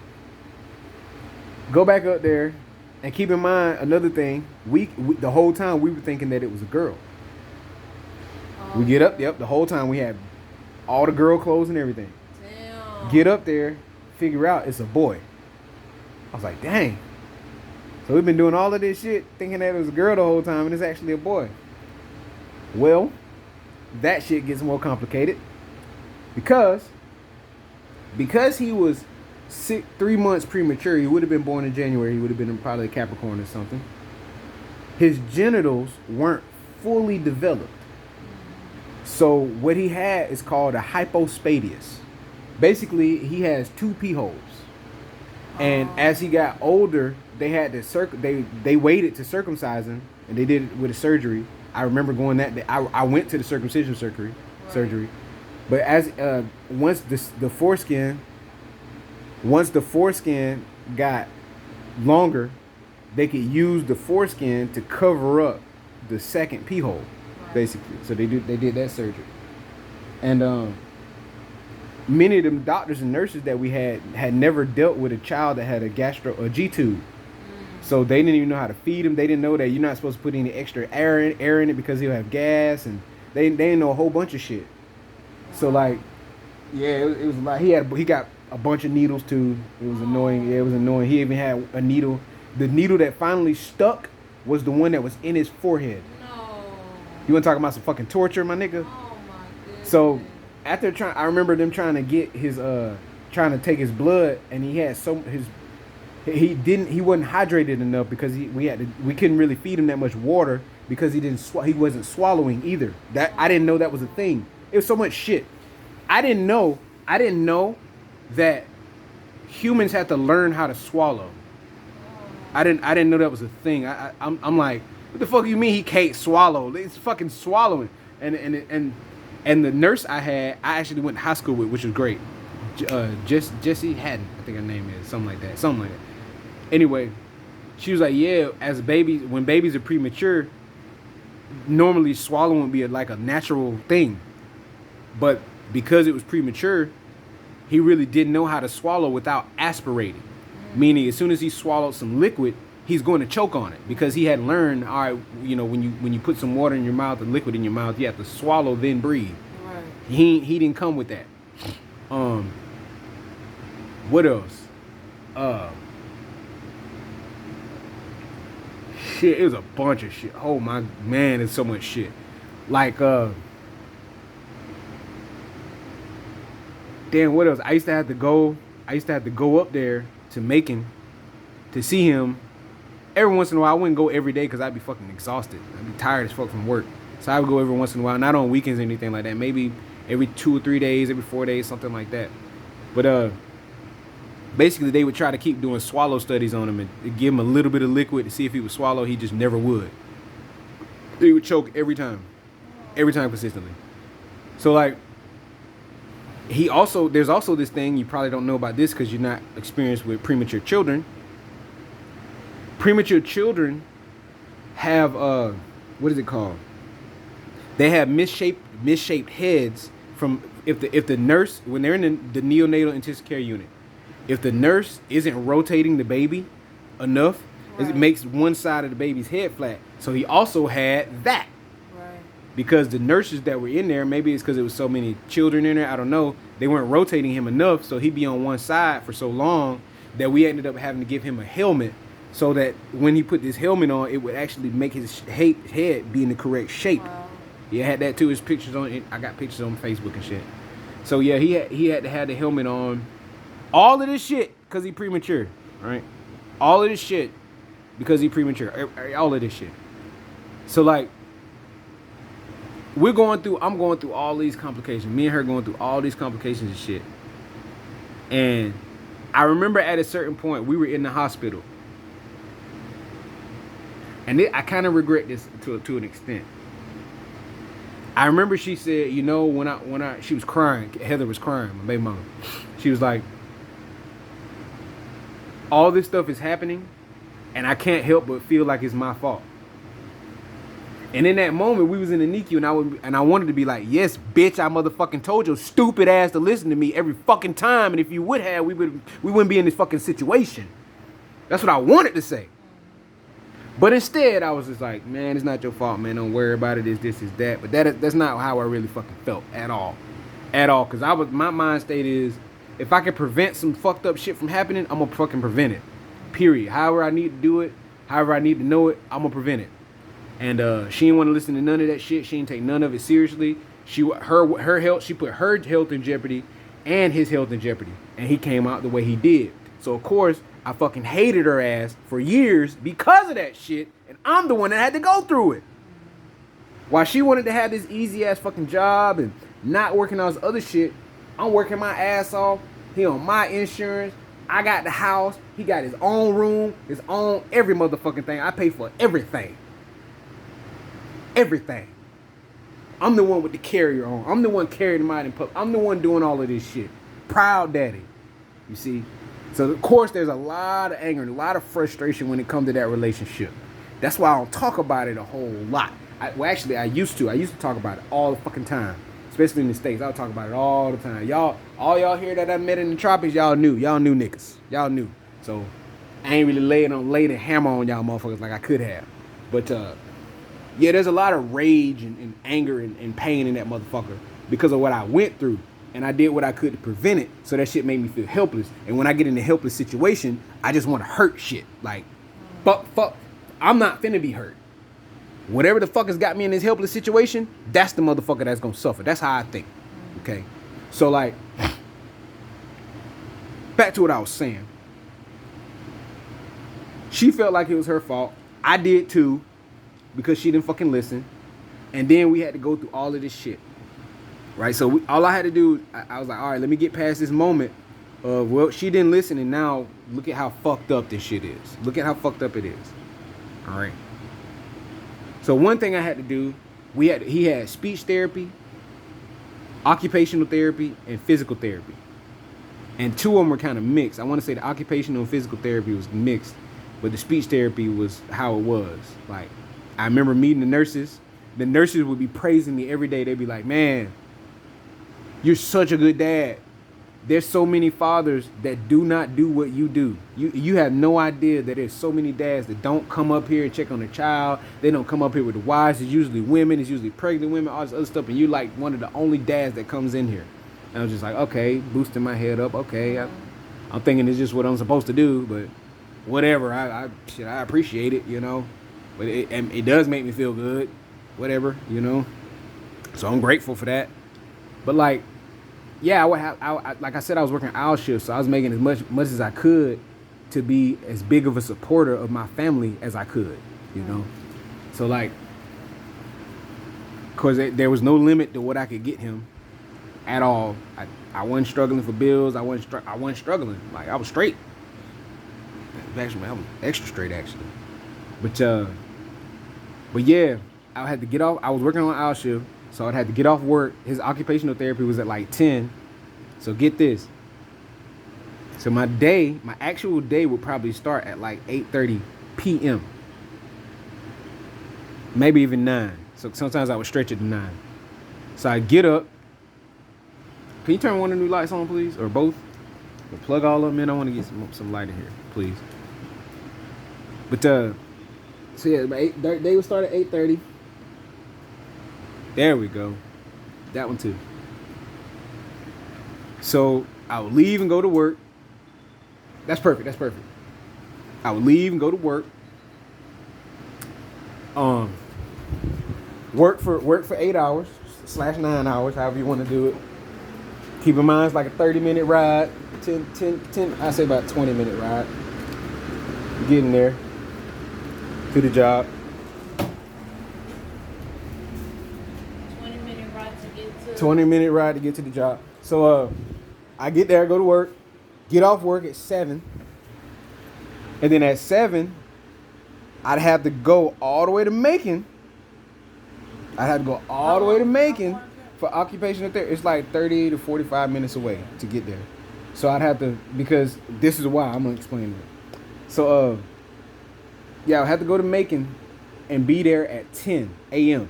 Go back up there. And keep in mind, another thing, we the whole time we were thinking that it was a girl. Oh. We get up, the whole time we had all the girl clothes and everything. Damn. Get up there, figure out it's a boy. I was like, dang. So we've been doing all of this shit thinking that it was a girl the whole time, and it's actually a boy. Well, that shit gets more complicated because he was 3 months premature. He would have been born in January. He would have been probably a Capricorn or something. His genitals weren't fully developed. So what he had is called a hypospadias. Basically, he has 2 pee holes. And as he got older, they had to they waited to circumcise him, and they did it with a surgery. I remember going that day. I went to the circumcision surgery. But as once the foreskin got longer, they could use the foreskin to cover up the second pee hole. Basically, so they did that surgery, and many of them doctors and nurses that we had never dealt with a child that had a G tube, so they didn't even know how to feed him. They didn't know that you're not supposed to put any extra air in it because he'll have gas, and they didn't know a whole bunch of shit. So like, yeah, it was like he got a bunch of needles too. It was annoying. Yeah, it was annoying. He even had a needle. The needle that finally stuck was the one that was in his forehead. You want to talk about some fucking torture, my nigga? Oh my goodness. So after I remember them trying to get his trying to take his blood, and he had he wasn't hydrated enough because we couldn't really feed him that much water because he wasn't swallowing either. That I didn't know that was a thing. It was so much shit. I didn't know that humans had to learn how to swallow. I didn't know that was a thing. I'm like, what the fuck you mean he can't swallow? It's fucking swallowing. And the nurse I actually went to high school with, which was great. Jessie Haddon, I think her name is, something like that. Anyway, she was like, yeah, when babies are premature, normally swallowing would be like a natural thing. But because it was premature, he really didn't know how to swallow without aspirating. Meaning, as soon as he swallowed some liquid, he's going to choke on it because he had learned, all right, when you put some water in your mouth and liquid in your mouth, you have to swallow then breathe. Right. He didn't come with that. What else? Shit, it was a bunch of shit. Oh my man, it's so much shit. Like damn, what else? I used to have to go up there to Macon to see him. Every once in a while, I wouldn't go every day because I'd be fucking exhausted. I'd be tired as fuck from work. So I would go every once in a while, not on weekends or anything like that. Maybe every 2 or 3 days, every 4 days, something like that. But basically, they would try to keep doing swallow studies on him and give him a little bit of liquid to see if he would swallow. He just never would. He would choke every time consistently. So like, there's also this thing, you probably don't know about this because you're not experienced with premature children. Premature children have what is it called? They have misshaped heads from if the nurse, when they're in the neonatal intensive care unit, if the nurse isn't rotating the baby enough, right, it makes one side of the baby's head flat. So he also had that. Because the nurses that were in there, maybe it's because it was so many children in there, I don't know, they weren't rotating him enough, so he'd be on one side for so long that we ended up having to give him a helmet so that when he put this helmet on, it would actually make his head be in the correct shape. Wow. He had that too. His pictures on it. I got pictures on Facebook and shit. So yeah, he had to have the helmet on. All of this shit because he premature, right? All of this shit because he premature. All of this shit. So like, I'm going through all these complications. Me and her going through all these complications and shit. And I remember at a certain point, we were in the hospital. And I kind of regret this to an extent. I remember she said, when she was crying, Heather was crying, my baby mama. She was like, all this stuff is happening, and I can't help but feel like it's my fault. And in that moment, we was in the NICU, and I wanted to be like, yes, bitch, I motherfucking told your stupid ass to listen to me every fucking time, and if you would have, we wouldn't be in this fucking situation. That's what I wanted to say. But instead, I was just like, man, it's not your fault, man. Don't worry about it. It's this, it's that. But that's not how I really fucking felt at all. At all. Because my mind state is, if I can prevent some fucked up shit from happening, I'm going to fucking prevent it. Period. However I need to do it, however I need to know it, I'm going to prevent it. And she didn't want to listen to none of that shit. She didn't take none of it seriously. Her health, she put her health in jeopardy and his health in jeopardy. And he came out the way he did. So, of course, I fucking hated her ass for years because of that shit. And I'm the one that had to go through it. While she wanted to have this easy ass fucking job and not working on this other shit, I'm working my ass off. He on my insurance. I got the house. He got his own room, his own every motherfucking thing. I pay for everything. Everything. I'm the one with the carrier on. I'm the one carrying him out in public. I'm the one doing all of this shit. Proud daddy. You see? So, of course, there's a lot of anger and a lot of frustration when it comes to that relationship. That's why I don't talk about it a whole lot. I used to. I used to talk about it all the fucking time. Especially in the States. I would talk about it all the time. All y'all here that I met in the tropics, y'all knew. Y'all knew niggas. Y'all knew. So, I ain't really laid a hammer on y'all motherfuckers like I could have. But, yeah, there's a lot of rage and anger and pain in that motherfucker because of what I went through. And I did what I could to prevent it. So that shit made me feel helpless. And when I get in a helpless situation, I just want to hurt shit. Like, fuck, I'm not finna be hurt. Whatever the fuck has got me in this helpless situation, that's the motherfucker that's gonna suffer. That's how I think. Okay? So like, back to what I was saying. She felt like it was her fault. I did too, because she didn't fucking listen. And then we had to go through all of this shit. Right? So all I had to do, I was like, all right, let me get past this moment of, well, she didn't listen, and now look at how fucked up this shit is. Look at how fucked up it is. All right? So one thing I had to do, he had speech therapy, occupational therapy, and physical therapy. And two of them were kind of mixed. I want to say the occupational and physical therapy was mixed, but the speech therapy was how it was. Like, I remember meeting the nurses. The nurses would be praising me every day. They'd be like, man, you're such a good dad. There's so many fathers that do not do what you do. You have no idea that there's so many dads that don't come up here and check on their child. They don't come up here with the wives. It's usually women. It's usually pregnant women, all this other stuff. And you're like one of the only dads that comes in here. And I was just like, okay, boosting my head up. Okay, I'm thinking it's just what I'm supposed to do, but whatever. I appreciate it, you know. But it does make me feel good. Whatever, you know. So I'm grateful for that. But like, yeah, like I said, I was working hour shifts, so I was making as much as I could to be as big of a supporter of my family as I could, you know. So like, cause there was no limit to what I could get him at all. I wasn't struggling for bills. I wasn't struggling. Like, I was straight. Actually, I was extra straight actually. But yeah, I had to get off. I was working on hour shift, so I'd had to get off work. His occupational therapy was at like 10. So get this. So my actual day would probably start at like 8:30 p.m. Maybe even 9. So sometimes I would stretch it to 9. So I get up. Can you turn one of the new lights on, please? Or both? We'll plug all of them in. I want to get some light in here, please. But so yeah, they would start at 8:30. There we go. That one too. So I would leave and go to work. That's perfect. I would leave and go to work. Work for 8 hours / 9 hours, however you want to do it. Keep in mind it's like a 30-minute ride. 10, I say about 20-minute ride. Getting there to the job. 20-minute ride to get to the job. So I get there, go to work, get off work at 7. And then at 7, I'd have to go all the way to Macon. For occupational therapy. It's like 30 to 45 minutes away to get there. So I'd have to, because this is why I'm going to explain it. So, yeah, I had to go to Macon and be there at 10 a.m.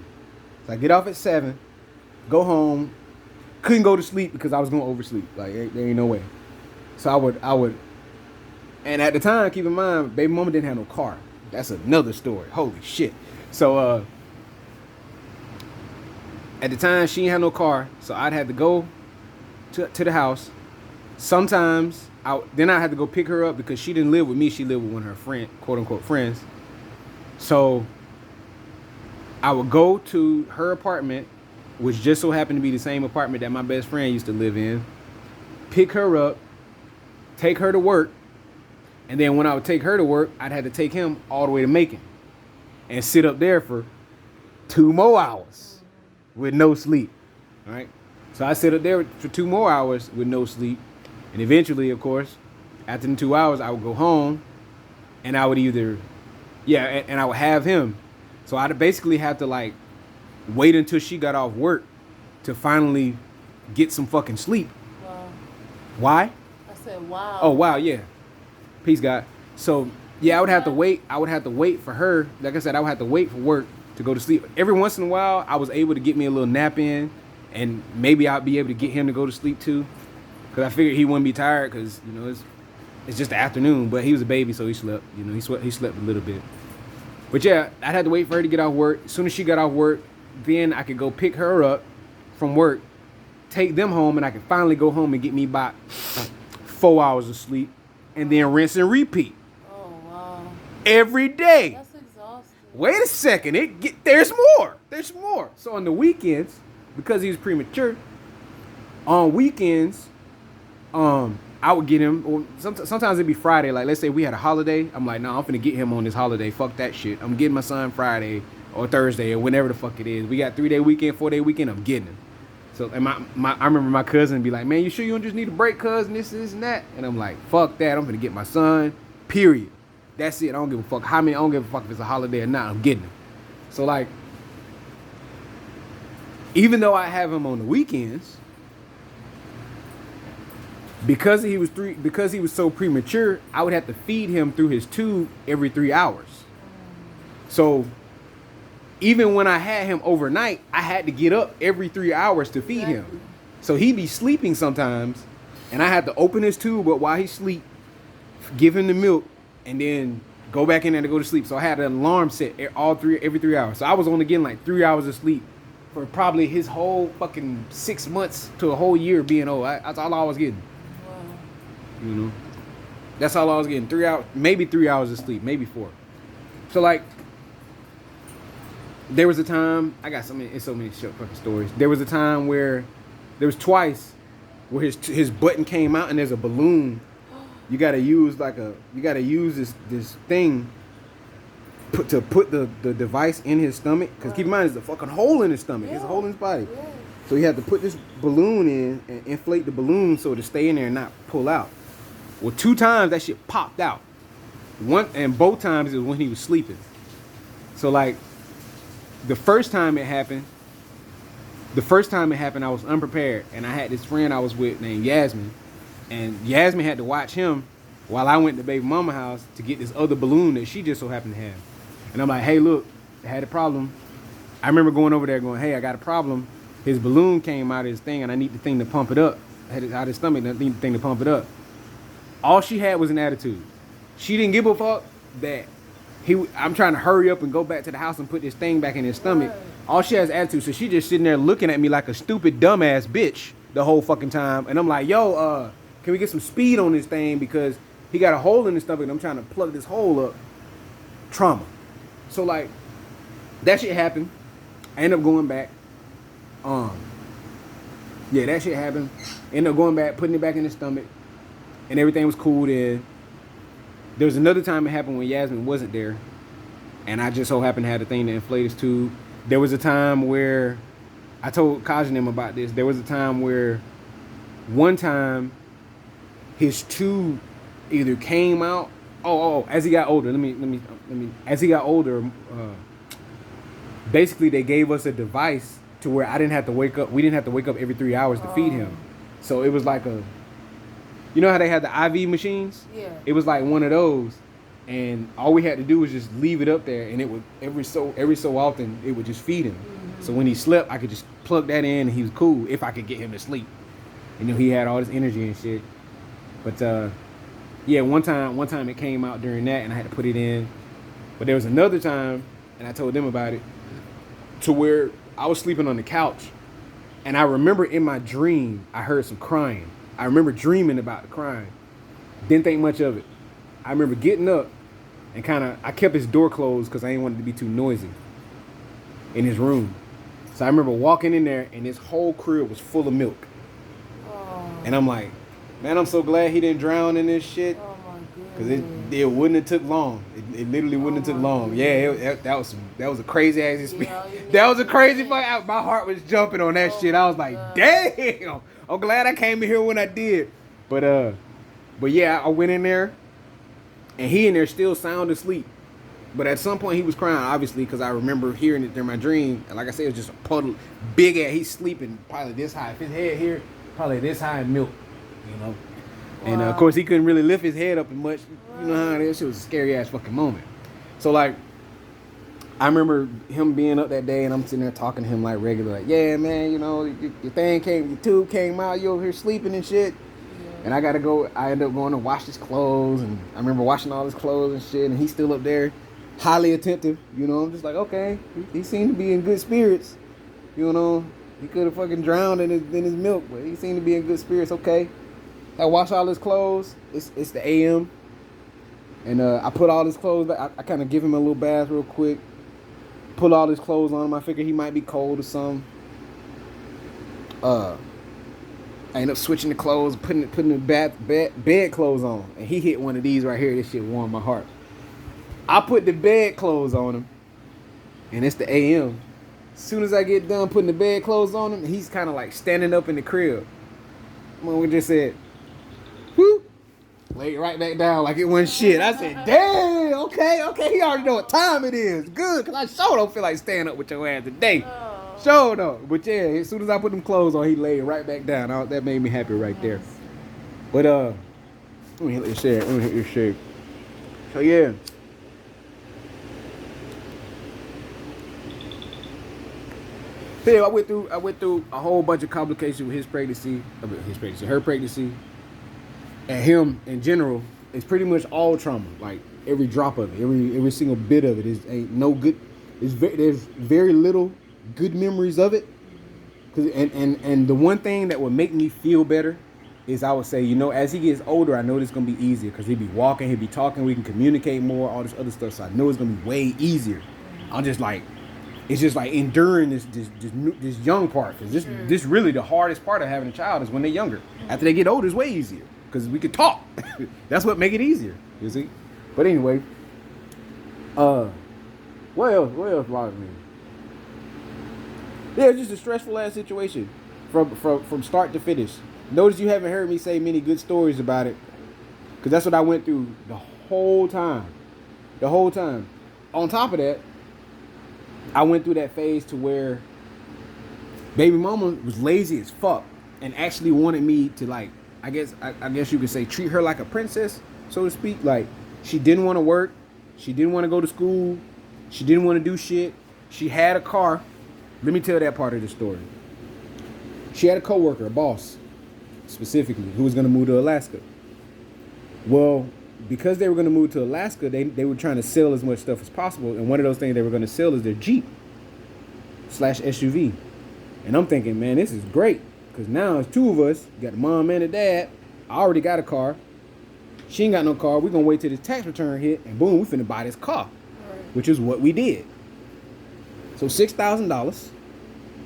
So I get off at 7, go home, couldn't go to sleep because I was going to oversleep. Like, there ain't no way. So I would, and at the time, keep in mind, baby mama didn't have no car. That's another story. Holy shit. So, at the time, she didn't have no car, so I'd have to go to the house. Sometimes, then I had to go pick her up because she didn't live with me. She lived with one of her quote-unquote friends. So I would go to her apartment, which just so happened to be the same apartment that my best friend used to live in, pick her up, take her to work, and then when I would take her to work, I'd have to take him all the way to Macon and sit up there for 2 more hours with no sleep, all right? So I sit up there for 2 more hours with no sleep, and eventually, of course, after the 2 hours, I would go home, and I would and I would have him. So I'd basically have to, like, wait until she got off work to finally get some fucking sleep. Wow. Why? I said, wow. Oh, wow, yeah. Peace, God. So, yeah, I would have to wait. I would have to wait for her. Like I said, I would have to wait for work to go to sleep. Every once in a while, I was able to get me a little nap in, and maybe I'd be able to get him to go to sleep too, because I figured he wouldn't be tired because, you know, it's just the afternoon. But he was a baby, so he slept. You know, he slept a little bit. But yeah, I'd have to wait for her to get off work. As soon as she got off work, then I could go pick her up from work, take them home, and I could finally go home and get me about 4 hours of sleep, and then rinse and repeat. Oh, wow. Every day. That's exhausting. Wait a second. There's more. So on the weekends, because he was premature, On weekends, I would get him. Or sometimes it'd be Friday. Like let's say we had a holiday, I'm like, no, I'm finna get him on this holiday. Fuck that shit. I'm getting my son Friday or Thursday or whenever the fuck it is. We got 3-day weekend, 4-day weekend. I'm getting him. So and I remember my cousin be like, man, you sure you don't just need a break, cuz, and this and that? And I'm like, fuck that. I'm finna get my son. Period. That's it. I don't give a fuck how many. I don't give a fuck if it's a holiday or not. I'm getting him. So like, even though I have him on the weekends, because he was so premature, I would have to feed him through his tube every 3 hours. So even when I had him overnight, I had to get up every 3 hours to feed him. So he'd be sleeping sometimes, and I had to open his tube up while he sleep, give him the milk, and then go back in there to go to sleep. So I had an alarm set every 3 hours. So I was only getting like 3 hours of sleep for probably his whole fucking 6 months to a whole year being old. That's all I was getting. You know, that's all I was getting. 3 hours, maybe 3 hours of sleep, maybe 4. So like, there was a time I got so many fucking stories. There was a time where there was twice where his button came out and there's a balloon. You gotta use this thing to put the device in his stomach, because keep in mind there's a fucking hole in his stomach. There's a hole in his body. So you have to put this balloon in and inflate the balloon so to stay in there and not pull out. Well, 2 times that shit popped out. Both times it was when he was sleeping. So like, the first time it happened, I was unprepared, and I had this friend I was with named Yasmin, and Yasmin had to watch him while I went to baby mama house to get this other balloon that she just so happened to have. And I'm like, hey, look, I had a problem. I remember going over there going, hey, I got a problem. His balloon came out of his thing, and I need the thing to pump it up. I had it out of his stomach, and I need the thing to pump it up. All she had was an attitude. She didn't give a fuck that I'm trying to hurry up and go back to the house and put this thing back in his stomach. All she has is attitude. So she just sitting there looking at me like a stupid dumbass bitch the whole fucking time. And I'm like, yo, can we get some speed on this thing? Because he got a hole in his stomach and I'm trying to plug this hole up. Trauma. So like, that shit happened. I ended up going back. Yeah, that shit happened. Ended up going back, putting it back in his stomach, and everything was cool then. There was another time it happened when Yasmin wasn't there, and I just so happened to have the thing to inflate his tube. There was a time where I told Kaj and them about this. There was a time where one time his tube either came out. As he got older, as he got older, basically they gave us a device to where I didn't have to wake up. We didn't have to wake up every 3 hours to feed him. So it was like you know how they had the IV machines? Yeah. It was like one of those, and all we had to do was just leave it up there, and it would every so often it would just feed him. Mm-hmm. So when he slept, I could just plug that in, and he was cool if I could get him to sleep. You know, he had all this energy and shit. But yeah, one time it came out during that, and I had to put it in. But there was another time, and I told them about it, to where I was sleeping on the couch, and I remember in my dream I heard some crying. I remember dreaming about the crying. Didn't think much of it. I remember getting up and I kept his door closed because I didn't want it to be too noisy in his room. So I remember walking in there and his whole crib was full of milk. Oh. And I'm like, man, I'm so glad he didn't drown in this shit. Oh my Because goodness. it wouldn't have took long. It literally wouldn't have took long. Yeah, that was a crazy ass experience. That was a crazy fuck. My heart was jumping on that shit. I was like, damn. I'm glad I came in here when I did. But yeah, I went in there, and he in there still sound asleep. But at some point he was crying, obviously, because I remember hearing it during my dream. And like I said, it was just a puddle, big ass. He's sleeping probably this high. If his head here, probably this high in milk, you know. Wow. And of course he couldn't really lift his head up as much. You know how that shit was a scary ass fucking moment. So like, I remember him being up that day, and I'm sitting there talking to him like regular, like, yeah, man, you know, your tube came out, you over here sleeping and shit. Yeah. And I ended up going to wash his clothes, and I remember washing all his clothes and shit, and he's still up there, highly attentive, you know. I'm just like, okay, he seemed to be in good spirits, you know. He could have fucking drowned in his milk, but he seemed to be in good spirits, okay. I wash all his clothes, it's the AM, and I put all his clothes back. I kind of give him a little bath real quick, put all his clothes on him. I figure he might be cold or something. I ended up switching the clothes, putting the bed clothes on, and he hit one of these right here. This shit warmed my heart. I put the bed clothes on him, and it's the AM. As soon as I get done putting the bed clothes on him, he's kind of like standing up in the crib. We just said, whoop, laid right back down like it wasn't shit. I said, damn, okay, he already know what time it is. Good, because I sure don't feel like staying up with your ass today. Oh. Sure don't. But yeah, as soon as I put them clothes on, he laid right back down. That made me happy right there. But, let me hit this shit. So, yeah. Yeah, I went through a whole bunch of complications with her pregnancy, and him in general. It's pretty much all trauma. Like every drop of it, every single bit of it ain't no good. There's very little good memories of it. And the one thing that would make me feel better is I would say, as he gets older, I know this is gonna be easier because he'll be walking, he'll be talking, we can communicate more, all this other stuff. So I know it's gonna be way easier. I'm just like. It's just like enduring this young part, because this really the hardest part of having a child is when they're younger. After they get older, it's way easier because we can talk. That's what make it easier, you see. But anyway, what else bothered me? Yeah, it's just a stressful ass situation from start to finish. Notice you haven't heard me say many good stories about it, because that's what I went through the whole time. On top of that, I went through that phase to where baby mama was lazy as fuck and actually wanted me to, like, I guess you could say, treat her like a princess, so to speak. Like, she didn't want to work, she didn't want to go to school, she didn't want to do shit. She had a car. Let me tell that part of the story. She had a coworker, a boss, specifically, who was going to move to Alaska. Well, because they were going to move to Alaska, they were trying to sell as much stuff as possible. And one of those things they were going to sell is their Jeep/SUV. And I'm thinking, man, this is great. Because now it's two of us. You got the mom and the dad. I already got a car. She ain't got no car. We're going to wait till this tax return hit. And boom, we finna buy this car. Right. Which is what we did. So $6,000.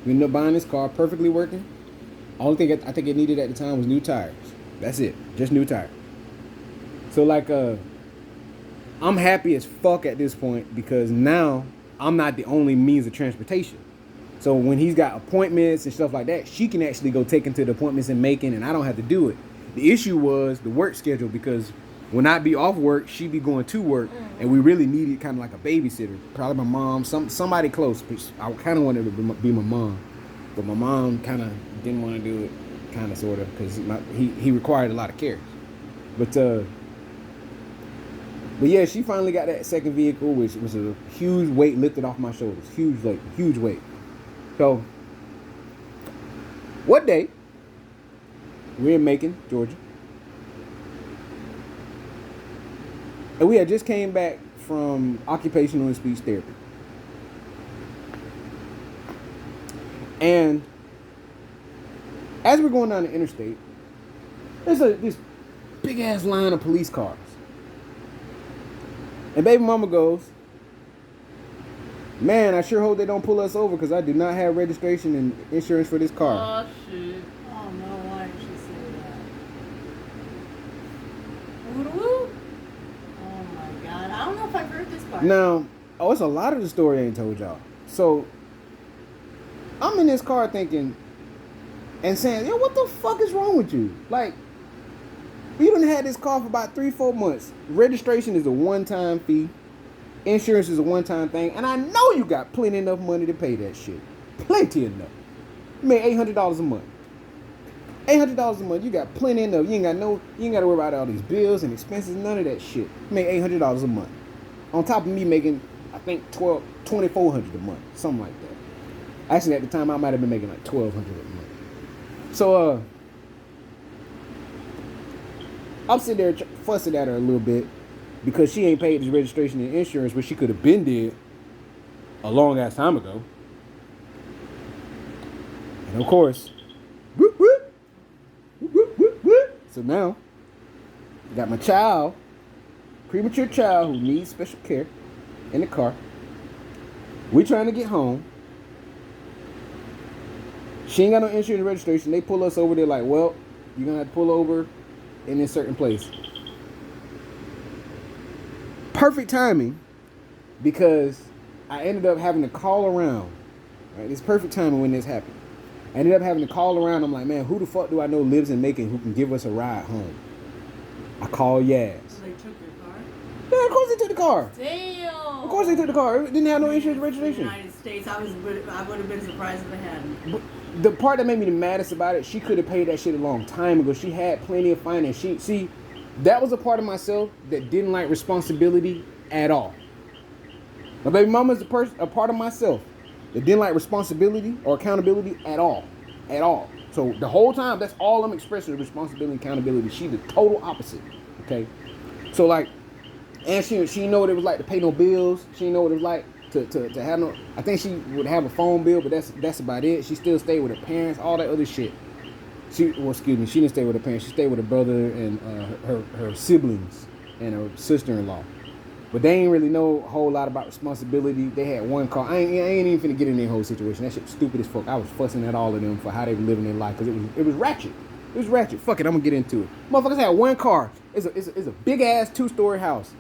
We ended up buying this car, perfectly working. Only thing I think it needed at the time was new tires. That's it. Just new tires. So, like, I'm happy as fuck at this point because now I'm not the only means of transportation. So when he's got appointments and stuff like that, she can actually go take him to the appointments and make it, and I don't have to do it. The issue was the work schedule, because when I'd be off work, she'd be going to work, and we really needed kind of like a babysitter. Probably my mom, somebody close. I kind of wanted to be my mom, but my mom kind of didn't want to do it, kind of, sort of, because he required a lot of care. But yeah, she finally got that second vehicle, which was a huge weight lifted off my shoulders. Huge weight. So, one day, we're in Macon, Georgia. And we had just came back from occupational and speech therapy. And as we're going down the interstate, there's this big ass line of police cars. And baby mama goes, man, I sure hope they don't pull us over because I do not have registration and insurance for this car. Oh, shit. Oh, no, why did she say that? Woo-woo. Oh, my God. I don't know if I've heard this part. Now, it's a lot of the story I ain't told y'all. So, I'm in this car thinking and saying, yo, what the fuck is wrong with you? Like, we done had this car for about 3-4 months. Registration is a one-time fee. Insurance is a one-time thing. And I know you got plenty enough money to pay that shit. Plenty enough. You made $800 a month. $800 a month, you got plenty enough. You ain't got to worry about all these bills and expenses, none of that shit. You made $800 a month. On top of me making, I think, $2,400 a month. Something like that. Actually, at the time, I might have been making like $1,200 a month. So, I'm sitting there fussing at her a little bit because she ain't paid this registration and insurance, which she could have been did a long ass time ago. And of course, whoop, whoop, whoop, whoop, whoop. So now, I got my child, premature child who needs special care, in the car. We trying to get home. She ain't got no insurance registration. They pull us over there like, well, you're gonna have to pull over in this certain place. Perfect timing, because I ended up having to call around. Right, it's perfect timing when this happened. I ended up having to call around. I'm like, man, who the fuck do I know lives in Macon who can give us a ride home? I called Yaz. So they took your car? Yeah, of course they took the car. Damn. Of course they took the car. It didn't have no insurance registration. United States, I would have been surprised if they hadn't. But the part that made me the maddest about it, she could have paid that shit a long time ago. She had plenty of finance. See, that was a part of myself that didn't like responsibility at all. My baby mama's a part of myself that didn't like responsibility or accountability at all. At all. So the whole time, that's all I'm expressing, responsibility and accountability. She's the total opposite. Okay? So like, and she know what it was like to pay no bills. She know what it was like to have no. I think she would have a phone bill, but that's about it. She still stayed with her parents, all that other shit. She didn't stay with her parents. She stayed with her brother and her siblings and her sister-in-law. But they ain't really know a whole lot about responsibility. They had one car. I ain't even finna get in their whole situation. That shit was stupid as fuck. I was fussing at all of them for how they were living their life, because it was ratchet. It was ratchet. Fuck it, I'm gonna get into it. Motherfuckers had one car. It's a big ass 2-story house.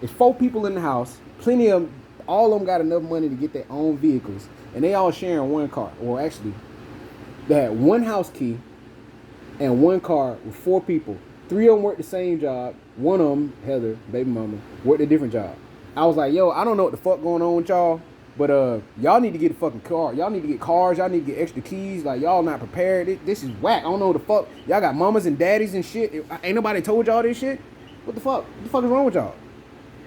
It's 4 people in the house. Plenty of them, all of them got enough money to get their own vehicles, and they all sharing one car. Or actually, they had one house key and one car with 4 people. 3 of them worked the same job. One of them, Heather, baby mama, worked a different job. I was like, yo, I don't know what the fuck going on with y'all, but y'all need to get a fucking car. Y'all need to get cars. Y'all need to get extra keys. Like, y'all not prepared. This is whack. I don't know what the fuck. Y'all got mamas and daddies and shit. Ain't nobody told y'all this shit. What the fuck? What the fuck is wrong with y'all?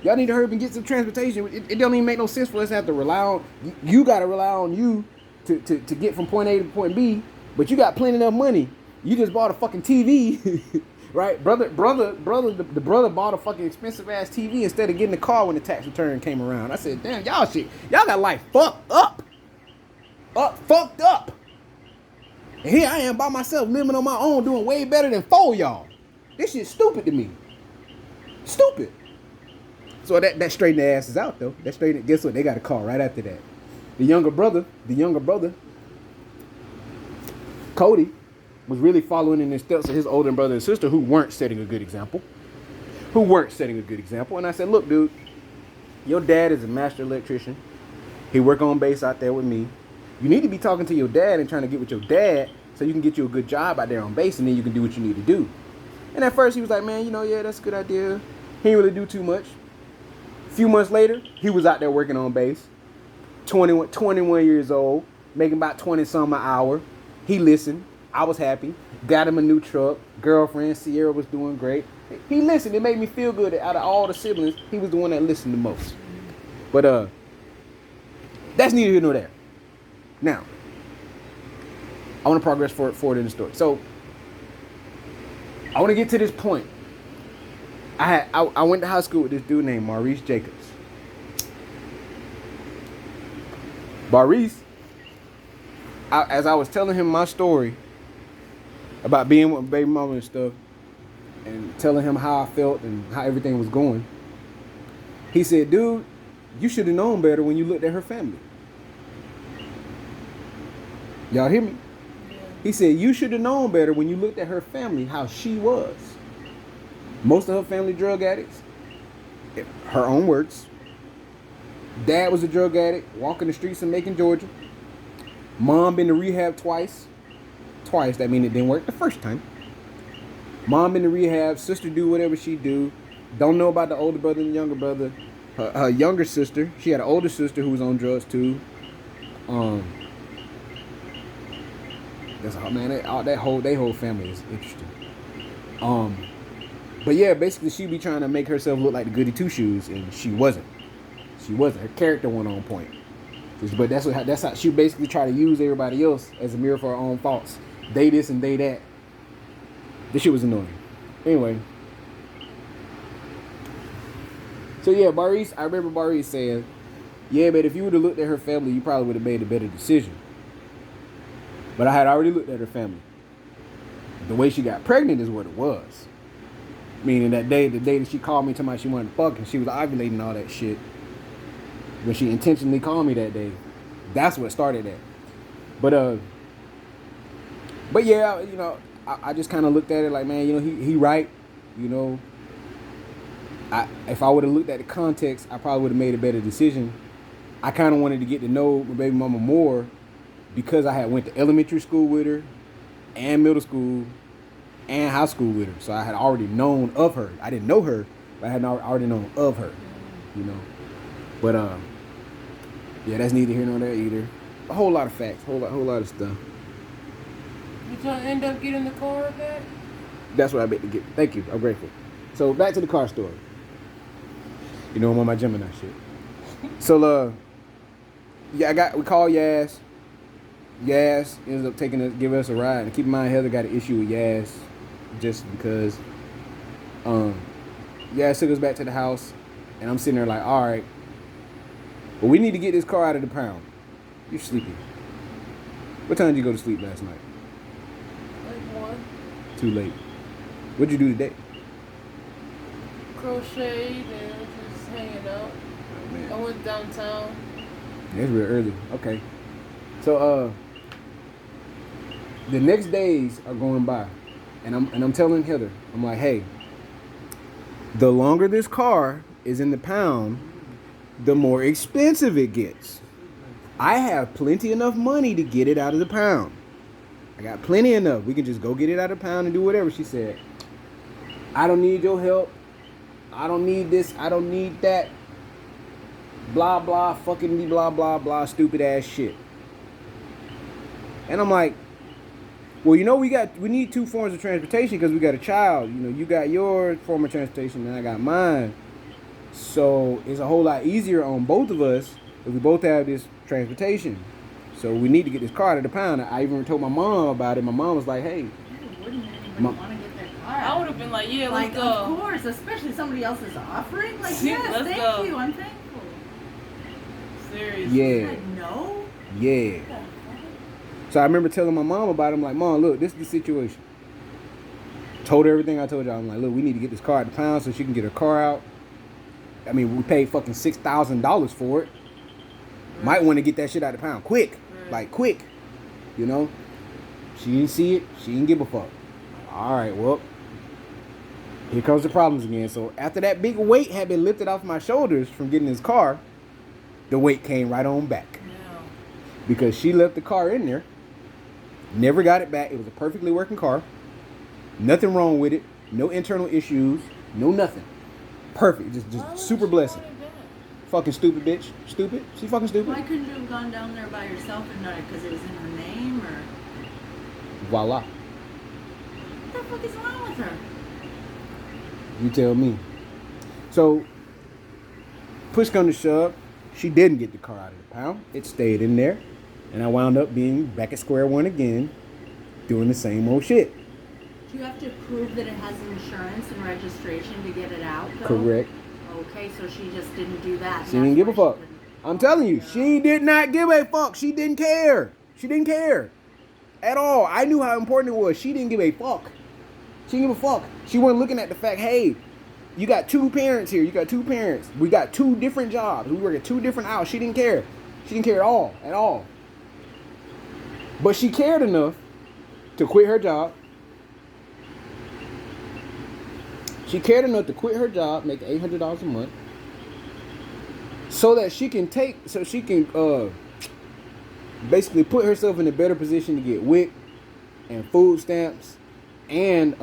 Y'all need to hurry up and get some transportation. It don't even make no sense for us to have to rely on. You got to rely on you to get from point A to point B, but you got plenty enough money. You just bought a fucking TV, right? The brother bought a fucking expensive ass TV instead of getting the car when the tax return came around. I said, damn, y'all got life fucked up. Fucked up. And here I am by myself living on my own, doing way better than 4 y'all. This shit's stupid to me. Stupid. So that straightened their asses out though. Guess what? They got a call right after that. The younger brother, Cody, was really following in the steps of his older brother and sister who weren't setting a good example. And I said, look, dude, your dad is a master electrician. He work on base out there with me. You need to be talking to your dad and trying to get with your dad so you can get you a good job out there on base, and then you can do what you need to do. And at first he was like, man, yeah, that's a good idea. He didn't really do too much. A few months later, he was out there working on base. 21 years old, making about 20 some an hour. He listened. I was happy. Got him a new truck. Girlfriend, Sierra, was doing great. He listened. It made me feel good that out of all the siblings, he was the one that listened the most. But that's neither here nor there. Now, I want to progress forward in the story. So, I want to get to this point. I went to high school with this dude named Maurice Jacobs. Maurice, as I was telling him my story about being with baby mama and stuff, and telling him how I felt and how everything was going, he said, dude, you should have known better when you looked at her family. Y'all hear me? Yeah. He said, you should have known better when you looked at her family, how she was. Most of her family drug addicts. Her own words. Dad was a drug addict, walking the streets in Macon, Georgia. Mom been to rehab twice. That means it didn't work the first time. Mom been to rehab. Sister do whatever she do. Don't know about the older brother and the younger brother. Her younger sister. She had an older sister who was on drugs too. That's man. They whole family is interesting. But yeah, basically she be trying to make herself look like the goody two shoes, and she wasn't. Her character went on point. But that's how she basically tried to use everybody else as a mirror for her own faults. They this and they that. This shit was annoying. Anyway. So yeah, I remember Maurice saying, yeah, but if you would have looked at her family, you probably would have made a better decision. But I had already looked at her family. The way she got pregnant is what it was. Meaning the day that she called me, telling me she wanted to fuck, and she was ovulating and all that shit. When she intentionally called me that day, that's what started that. But But yeah, you know, I just kind of looked at it like, man, you know, he right. You know, if I would have looked at the context, I probably would have made a better decision. I kind of wanted to get to know my baby mama more because I had went to elementary school with her and middle school and high school with her. So I had already known of her. I didn't know her, but I had already known of her, you know. But yeah, that's neither here nor there either. A whole lot of facts, whole lot of stuff. You trying to end up getting the car back? That's what I bet to get. Thank you, I'm grateful. So back to the car story. You know, I'm on my Gemini shit. So yeah, we called Yaz. Yaz ends up giving us a ride. And keep in mind, Heather got an issue with Yaz just because Yaz took us back to the house, and I'm sitting there like, all right, but we need to get this car out of the pound. You're sleepy. What time did you go to sleep last night? Like 1. Too late. What'd you do today? Crocheted and just hanging out. Oh, man. I went downtown. It's real early. Okay. So the next days are going by, and I'm telling Heather, I'm like, hey, the longer this car is in the pound, the more expensive it gets. I have plenty enough money to get it out of the pound. I got plenty enough. We can just go get it out of the pound and do whatever. She said, I don't need your help. I don't need this. I don't need that. Blah, blah, fucking blah, blah, blah, stupid ass shit. And I'm like, well, you know, we need 2 forms of transportation because we got a child. You know, you got your form of transportation and I got mine. So it's a whole lot easier on both of us if we both have this transportation. So we need to get this car out of the pound. I even told my mom about it. My mom was like, hey. Wouldn't anybody want to get their car out? I would have been like, yeah, like, let's go. of course, especially somebody else is offering. Like, Yeah, yes, let's thank go. you, I'm thankful. Seriously. Yeah. Like, no? Yeah. So I remember telling my mom about it. I'm like, Mom, look, this is the situation. Told her everything I told y'all. I'm like, look, we need to get this car out of the pound so she can get her car out. I mean, we paid fucking $6,000 for it. Right. Might want to get that shit out of the pound quick. Right. Like, quick. You know? She didn't see it. She didn't give a fuck. All right, well, here comes the problems again. So after that big weight had been lifted off my shoulders from getting this car, the weight came right on back. Yeah. Because she left the car in there. Never got it back. It was a perfectly working car. Nothing wrong with it. No internal issues. No nothing. Perfect. Just super blessing. Fucking stupid bitch. Stupid. She fucking stupid. Why couldn't you have gone down there by yourself and done it because it was in her name or? Voila. What the fuck is wrong with her? You tell me. So, push come to shove, she didn't get the car out of the pound. It stayed in there. And I wound up being back at square one again, doing the same old shit. Do you have to prove that it has insurance and registration to get it out, though? Correct. Okay, so she just didn't do that. She didn't give a fuck. I'm telling you, she did not give a fuck. She didn't care. She didn't care at all. I knew how important it was. She didn't give a fuck. She didn't give a fuck. She wasn't looking at the fact, hey, you got 2 parents here. You got 2 parents. We got 2 different jobs. We work at 2 different hours. She didn't care. She didn't care at all. At all. But she cared enough to quit her job. She cared enough to quit her job, make $800 a month, so that she can basically put herself in a better position to get WIC and food stamps, and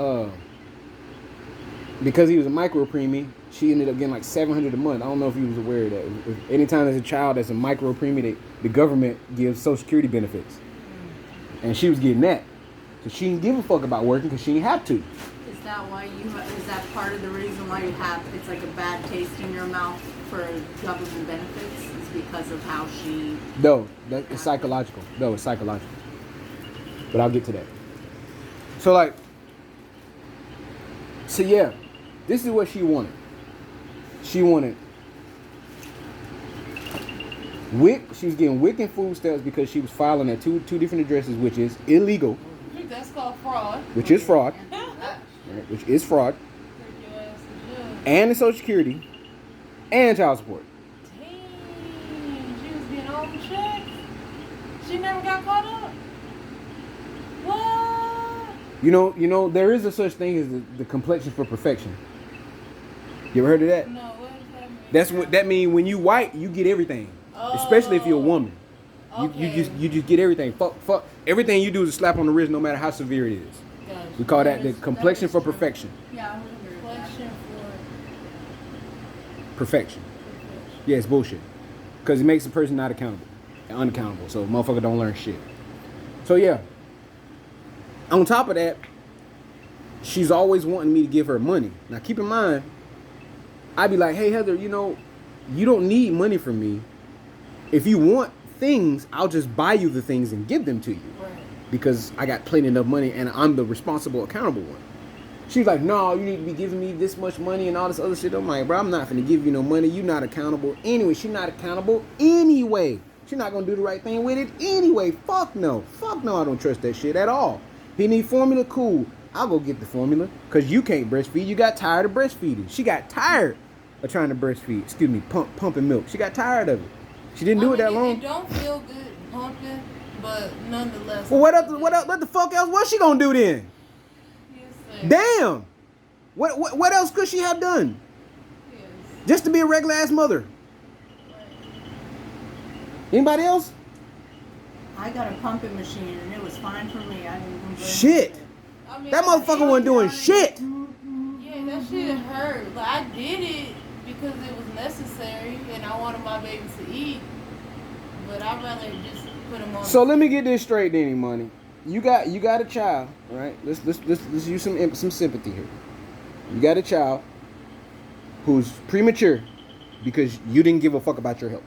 because he was a micro preemie, she ended up getting like $700 a month. I don't know if you was aware of that. Anytime there's a child that's a micro preemie, the government gives Social Security benefits. And she was getting that. So she didn't give a fuck about working because she didn't have to. Is that part of the reason why it's like a bad taste in your mouth for government benefits? Is because of how she... No, it's psychological. No, it's psychological. But I'll get to that. So yeah, this is what she wanted. She wanted WIC. She was getting WIC and food stamps because she was filing at two different addresses, which is illegal. That's called fraud. Which is fraud. Right, which is fraud. And the Social Security and child support. Dang, she was getting all the checks. She never got caught up. What? There is a such thing as the complexion for perfection. You ever heard of that? No, what does that mean? That's what that means. When you white, you get everything. Especially if you're a woman. You Okay. you just get everything. Fuck everything you do is a slap on the wrist, no matter how severe it is. Gotcha. We call that the That complexion is for true. perfection. Yeah, I would agree with that. Complexion for Perfection. perfection. Yeah, it's bullshit. Because it makes the person not accountable and unaccountable. So motherfucker don't learn shit. So yeah. On top of that, she's always wanting me to give her money. Now keep in mind, I'd be like, hey Heather, you don't need money from me. If you want things, I'll just buy you the things and give them to you. Right. Because I got plenty enough money and I'm the responsible, accountable one. She's like, no, you need to be giving me this much money and all this other shit. I'm like, bro, I'm not finna give you no money. You're not accountable anyway. She's not accountable anyway. She's not gonna do the right thing with it anyway. Fuck no. Fuck no, I don't trust that shit at all. He need formula, cool. I'll go get the formula. Because you can't breastfeed. You got tired of breastfeeding. She got tired of trying to breastfeed. Excuse me, pumping milk. She got tired of it. She didn't do it that long. It don't feel good pumping, but nonetheless. Well, what the fuck else was she gonna do then? Yes, sir. Damn. What else could she have done? Yes. Just to be a regular ass mother. Right. Anybody else? I got a pumping machine and it was fine for me. I didn't complain. Shit. I mean, That I motherfucker did wasn't doing it. shit. Yeah, that shit hurt. Like, I did it because it was necessary and I wanted my baby to eat. But I'd rather just put him on. So let me get this straight, Danny Money. You got a child, all right? Let's use some sympathy here. You got a child who's premature because you didn't give a fuck about your health.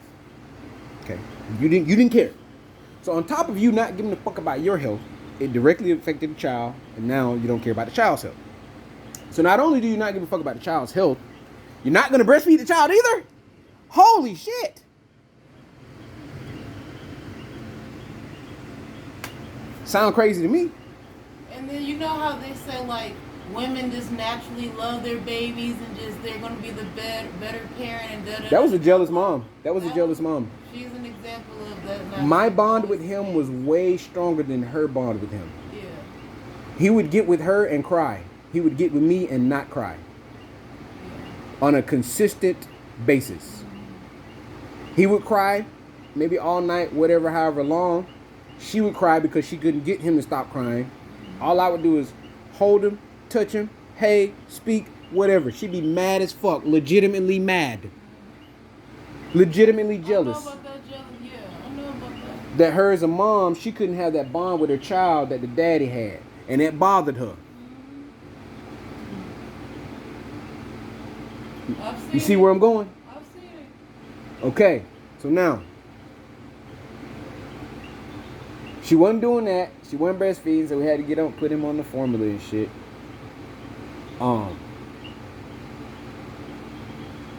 Okay, you didn't care. So on top of you not giving a fuck about your health, it directly affected the child, and now you don't care about the child's health. So not only do you not give a fuck about the child's health, you're not gonna breastfeed the child either. Holy shit! Sound crazy to me. And then you know how they say like women just naturally love their babies and just they're gonna be the better parent and da-da-da. That was a jealous mom. That was a jealous mom. She's an example of that. My bond with him was way stronger than her bond with him. Yeah. He would get with her and cry. He would get with me and not cry. On a consistent basis. He would cry maybe all night, whatever, however long. She would cry because she couldn't get him to stop crying. All I would do is hold him, touch him, hey, speak, whatever. She'd be mad as fuck, legitimately mad. Legitimately jealous. I know about that jealous. Yeah, I know about that. That her as a mom, she couldn't have that bond with her child that the daddy had. And that bothered her. I've seen You see it. where I'm going? I've seen it. Okay, so now. She wasn't doing that. She wasn't breastfeeding, so we had to put him on the formula and shit.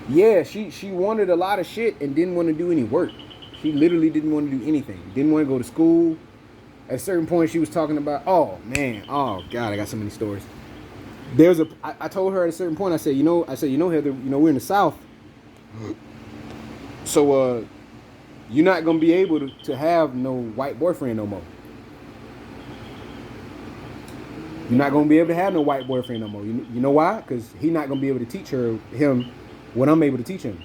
Yeah, she wanted a lot of shit and didn't want to do any work. She literally didn't want to do anything. Didn't want to go to school. At a certain point, she was talking about, oh God, I got so many stories. I told her at a certain point, I said, Heather, we're in the South. So, you're not going to be able to have no white boyfriend no more. You're not going to be able to have no white boyfriend no more. You know why? Because he's not going to be able to teach him what I'm able to teach him.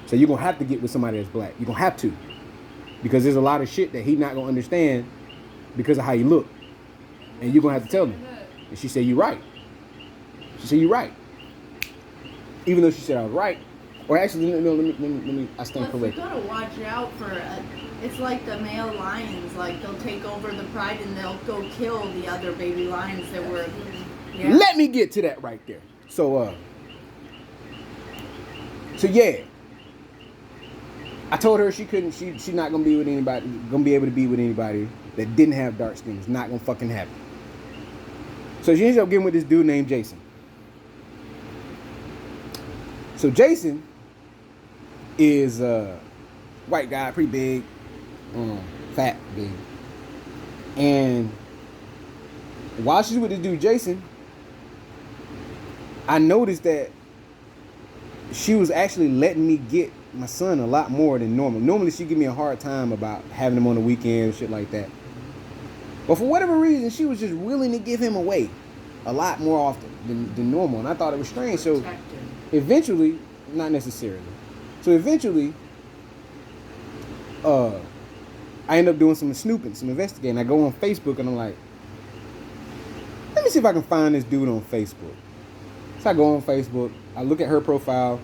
So you're going to have to get with somebody that's black. You're going to have to. Because there's a lot of shit that he's not going to understand because of how you look. And you're going to have to tell him. And she said, you're right. She said, you're right. Even though she said I was right. Or actually, no, let me I stand Plus, you corrected. gotta watch out for it's like the male lions. Like they'll take over the pride and they'll go kill the other baby lions that were. Yeah. Let me get to that right there. So yeah. I told her she's not gonna be with anybody, gonna be able to be with anybody that didn't have dark skin. It's not gonna fucking happen. So she ended up getting with this dude named Jason. So Jason is a white guy, pretty big, fat, big. And while she's with this dude Jason, I noticed that she was actually letting me get my son a lot more than normal. Normally she give me a hard time about having him on the weekend and shit like that. But for whatever reason, she was just willing to give him away a lot more often than normal. And I thought it was strange. So eventually, not necessarily. So eventually, I end up doing some snooping, some investigating. I go on Facebook and I'm like, let me see if I can find this dude on Facebook. So I go on Facebook, I look at her profile,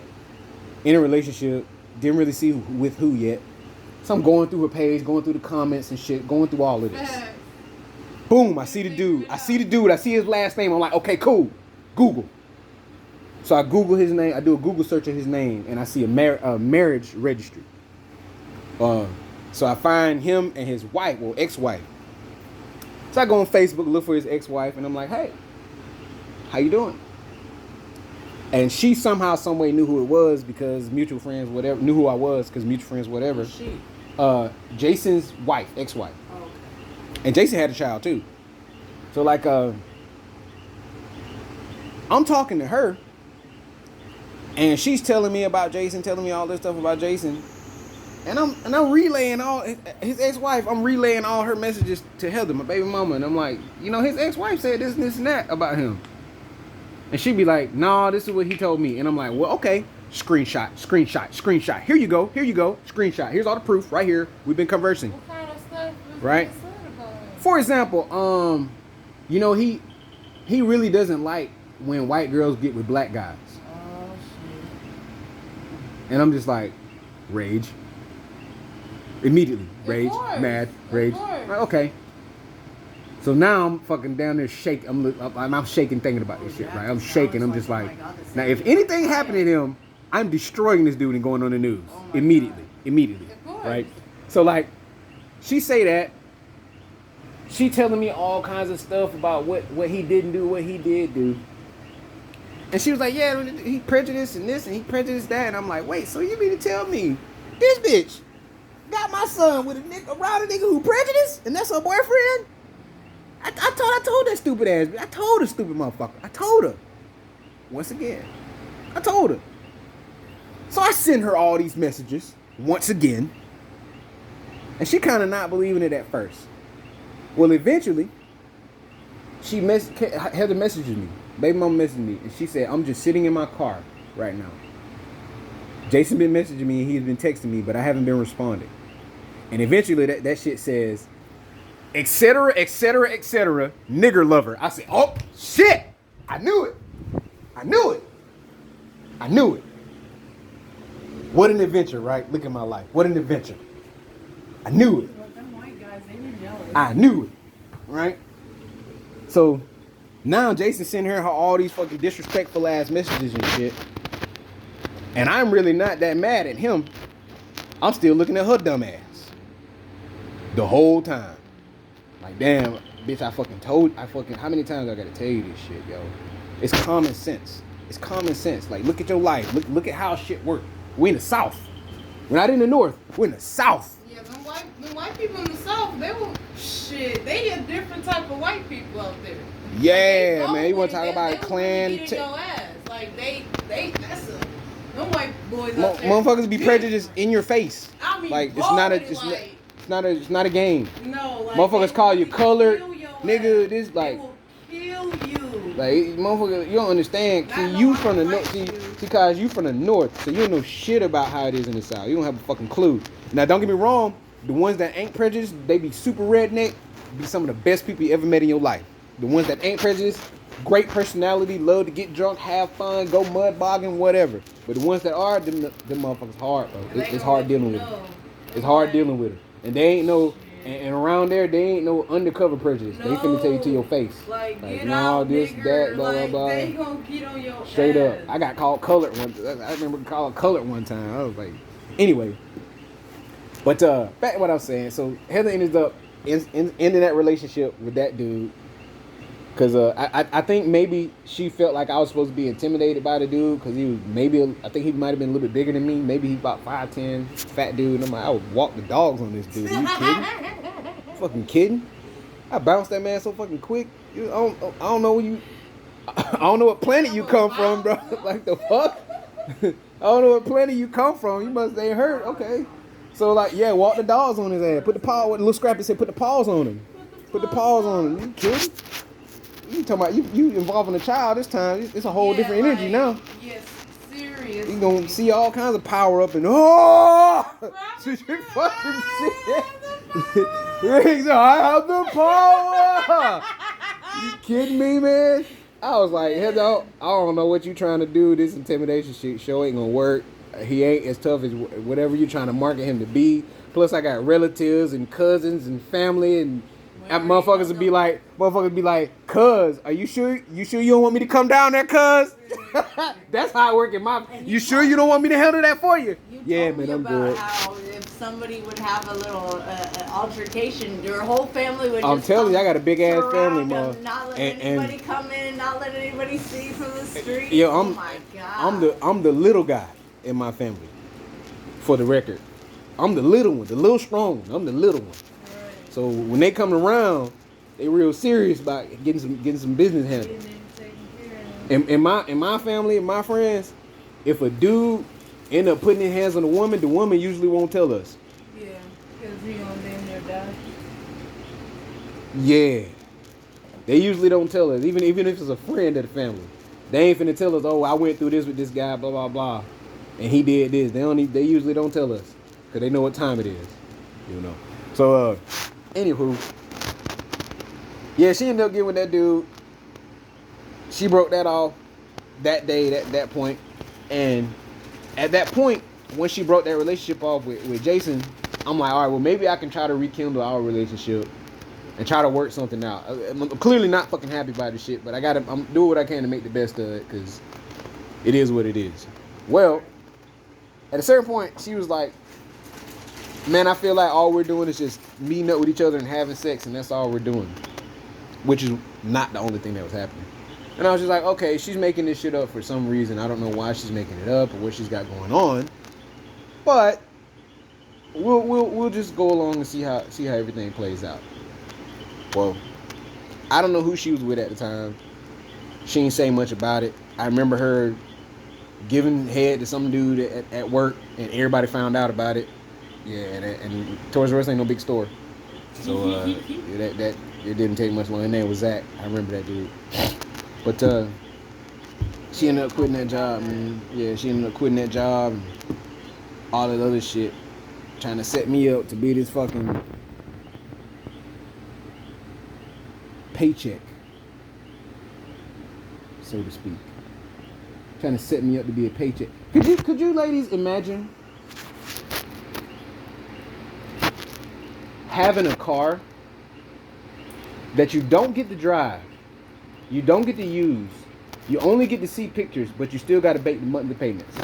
in a relationship, didn't really see with who yet. So I'm going through her page, going through the comments and shit, going through all of this. Boom, I see the dude. I see his last name. I'm like, okay, cool. Google. So I Google his name. I do a Google search of his name, and I see a marriage registry. So I find him and his wife, well, ex-wife. So I go on Facebook, look for his ex-wife, and I'm like, hey, how you doing? And she somehow, some way knew who it was because mutual friends, whatever, knew who I was because mutual friends, whatever. Who's she? Jason's wife, ex-wife. Oh, okay. And Jason had a child too. So like, I'm talking to her, and she's telling me about Jason, telling me all this stuff about Jason, and I'm relaying all his ex-wife. I'm relaying all her messages to Heather, my baby mama, and I'm like, you know, his ex-wife said this and this and that about him. And she'd be like, nah, this is what he told me. And I'm like, well, okay. Screenshot. Here you go. Screenshot. Here's all the proof right here. We've been conversing. What kind of stuff was right? being said about him? For example, you know, he really doesn't like when white girls get with black guys. Oh, shit. And I'm just like, rage. Immediately. Rage. course. Mad. Of Rage. course. Like, okay. So now I'm fucking down there shaking. I'm shaking thinking about this shit, right? I'm shaking. I'm just like, now if anything happened to him, I'm destroying this dude and going on the news immediately, Of course. right? So like, she say that. She telling me all kinds of stuff about what he didn't do, what he did do. And she was like, yeah, he prejudiced and this and he prejudiced that. And I'm like, wait, so you mean to tell me this bitch got my son with around a nigga who prejudiced and that's her boyfriend? I told that stupid ass bitch. I told her, stupid motherfucker. I told her. Once again. I told her. So I send her all these messages once again. And she kind of not believing it at first. Well, eventually, Heather messages me. Baby mama messaged me. And she said, I'm just sitting in my car right now. Jason been messaging me and he's been texting me, but I haven't been responding. And eventually that shit says, etc., nigger lover. I said, oh, shit. I knew it. What an adventure, right? Look at my life. What an adventure. I knew it. Well, them white guys, they were jealous. I knew it, right? So now Jason sending her all these fucking disrespectful ass messages and shit. And I'm really not that mad at him. I'm still looking at her dumb ass. The whole time. Like, damn, bitch, how many times I gotta tell you this shit, yo? It's common sense. Like, look at your life. Look at how shit work. We in the South. We're not in the North. We're in the South. Yeah, them white people in the South, they a different type of white people out there. Yeah, man. You want to talk about a clan? Your ass. Like, that's a... Them white boys out there. Motherfuckers be prejudiced in your face. I mean, like, it's not a game. No, like, motherfuckers call you colored, nigga. Ass. This like, they will kill you. like, motherfucker, you don't understand. See, you from the north. See, because you from the north, so you don't know shit about how it is in the South. You don't have a fucking clue. Now, don't get me wrong. The ones that ain't prejudiced, they be super redneck. Be some of the best people you ever met in your life. The ones that ain't prejudiced, great personality, love to get drunk, have fun, go mud bogging, whatever. But the ones that are, them motherfuckers hard, bro. It's hard dealing with them. It's hard dealing with them. And they ain't no, and around there, they ain't no undercover prejudice. They finna tell you to your face. Like no, out, this, nigger, that, blah, like, blah, blah. They gonna get on your Straight ass. up. I got called colored one. I remember called colored one time. I was like, anyway. But back to what I was saying. So Heather ended up ending that relationship with that dude. Because I think maybe she felt like I was supposed to be intimidated by the dude. Because I think he might have been a little bit bigger than me. Maybe he's about 5'10", fat dude. And I'm like, I would walk the dogs on this dude. Are you kidding? Fucking kidding? I bounced that man so fucking quick. I don't know where you... I don't know what planet you come from, bro. Like, the fuck? I don't know what planet you come from. You must ain't hurt. Okay. So, like, yeah, walk the dogs on his ass. Put the paw... What little Scrappy said, put the paws on him. Put Put the pause on it. You kidding? You talking about you involving a child this time? It's a whole different energy now. Yes, serious. You gonna see all kinds of power up and shit, fucking shit. I have the power. You kidding me, man? I was like, hello, I don't know what you trying to do. This intimidation shit show ain't gonna work. He ain't as tough as whatever you trying to market him to be. Plus, I got relatives and cousins and family, and motherfuckers would be like, cuz, are you sure? You sure you don't want me to come down there, cuz? That's how I work in my. You sure you don't want me to handle that for you? Yeah, man, I'm good. How if somebody would have a little altercation, your whole family would. I'm telling you, I got a big ass family, mom. Not letting anybody come in, not letting anybody see from the street. Yeah, oh my God. I'm the little guy in my family. For the record, I'm the little one, the little strong one. I'm the little one. Right. So when they come around, they real serious about getting some business handled. In my family and my friends, if a dude end up putting his hands on the woman usually won't tell us. Yeah, because he gonna damn near die. Yeah, they usually don't tell us, even if it's a friend of the family. They ain't finna tell us, oh, I went through this with this guy, blah blah blah, and he did this. They usually don't tell us, cause they know what time it is, you know. So anywho, yeah, she ended up getting with that dude. She broke that off that day, that point, and at that point, when she broke that relationship off with Jason, I'm like, all right, well, maybe I can try to rekindle our relationship and try to work something out. I'm clearly not fucking happy about this shit, but I'm doing what I can to make the best of it, because it is what it is. Well, at a certain point, she was like, man, I feel like all we're doing is just meeting up with each other and having sex, and that's all we're doing, which is not the only thing that was happening. And I was just like, okay, she's making this shit up for some reason. I don't know why she's making it up or what she's got going on, but we'll just go along and see how everything plays out. Well, I don't know who she was with at the time. She didn't say much about it. I remember her giving head to some dude at work, and everybody found out about it. Yeah, and Toys R Us ain't no big store, so that it didn't take much long. His name was Zach. I remember that dude. But she ended up quitting that job, man. Yeah, she ended up quitting that job and all that other shit, trying to set me up to be this fucking paycheck, so to speak. Trying to set me up to be a paycheck. Could you ladies imagine having a car that you don't get to drive, you don't get to use, you only get to see pictures, but you still got to make the monthly payments?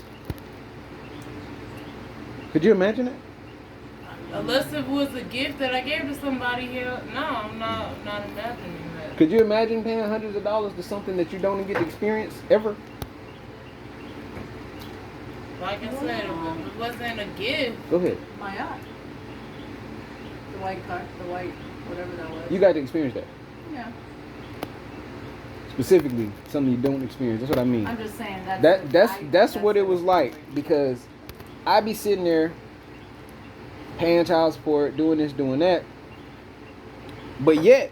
Could you imagine that? Unless it was a gift that I gave to somebody here, no, I'm not imagining that. Could you imagine paying hundreds of dollars to something that you don't get to experience ever? Like I said, if it wasn't a gift. Go ahead. My yacht. The white car, whatever that was. You got to experience that. Yeah. Specifically, something you don't experience. That's what I mean. I'm just saying that's what it was like, because I'd be sitting there paying child support, doing this, doing that, but yet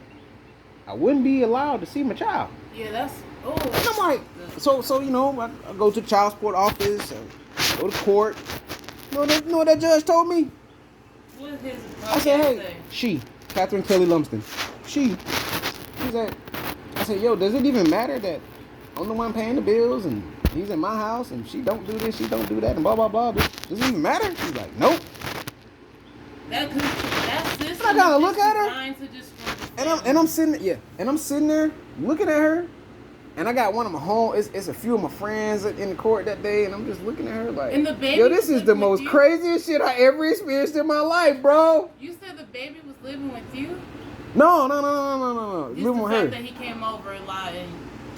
I wouldn't be allowed to see my child. Yeah, that's And I'm like, so you know, I go to the child support office, go to court. You know what that judge told me? What is his I said, hey, Catherine Kelly Lumsden, she's like, I said, yo, does it even matter that I'm the one paying the bills and he's in my house and she don't do this, she don't do that, and blah, blah, blah. Does it even matter? She's like, nope. That system I gotta look at her. And I'm sitting there looking at her, and I got one of my home. It's a few of my friends in the court that day, and I'm just looking at her like, and the baby, yo, this is the most craziest shit I ever experienced in my life, bro. You said the baby was living with you? No. Just living the with fact her. that he came over a lot. And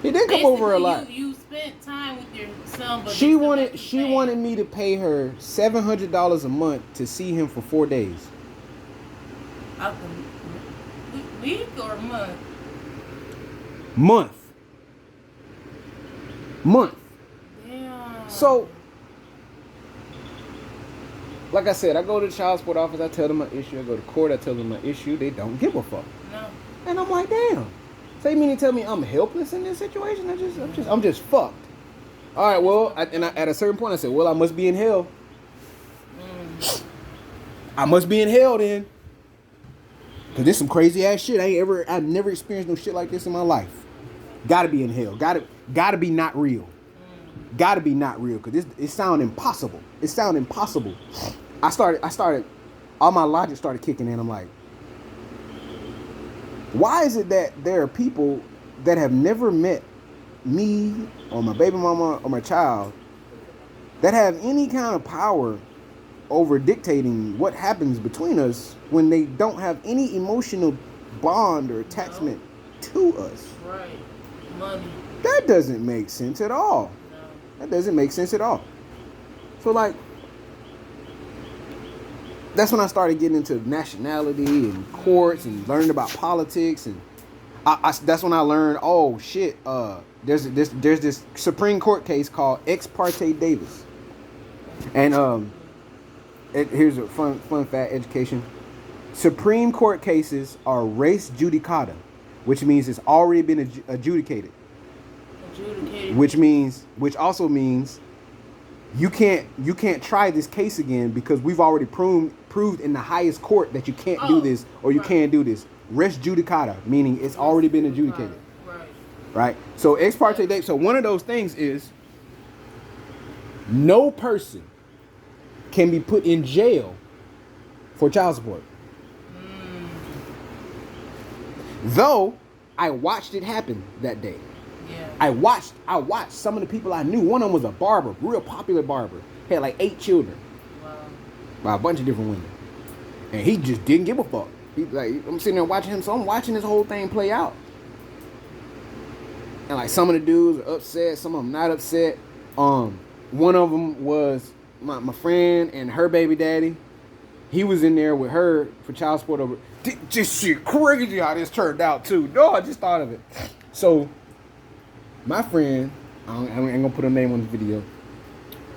he did come over a lot. You spent time with your son, but she wanted me to pay her $700 a month to see him for 4 days. Week or month? Month. Damn. So, like I said, I go to the child support office, I tell them my issue. I go to court, I tell them my issue. They don't give a fuck. No. And I'm like, damn. So you mean to tell me I'm helpless in this situation? I'm just fucked. All right, well, at a certain point, I said, well, I must be in hell. I must be in hell then. Cause this some crazy ass shit. I've never experienced no shit like this in my life. Gotta be in hell. Gotta be not real. Gotta be not real. Cause it sound impossible. It sound impossible. I started, all my logic started kicking in. I'm like, why is it that there are people that have never met me or my baby mama or my child that have any kind of power over dictating what happens between us when they don't have any emotional bond or attachment to us? Right. Money. That doesn't make sense at all. No. That doesn't make sense at all. So like, that's when I started getting into nationality and courts and learning about politics, and that's when I learned, oh shit, there's this Supreme Court case called Ex parte Davis, and here's a fun fact, education. Supreme Court cases are res judicata, which means it's already been adjudicated. Which also means you can't try this case again because we've already proved in the highest court that you can't do this or you can do this. Res judicata, meaning it's already been adjudicated. Right? So ex parte Davis. So one of those things is no person can be put in jail for child support. Though I watched it happen that day. Yeah. I watched some of the people I knew. One of them was a barber, real popular barber. Had like 8 children. Wow. By a bunch of different women. And he just didn't give a fuck. He, like, I'm sitting there watching him, so I'm watching this whole thing play out. And like some of the dudes are upset, some of them not upset. One of them was my friend and her baby daddy. He was in there with her for child support over. Just shit crazy how this turned out too. No, I just thought of it. So my friend, I ain't gonna put her name on the video,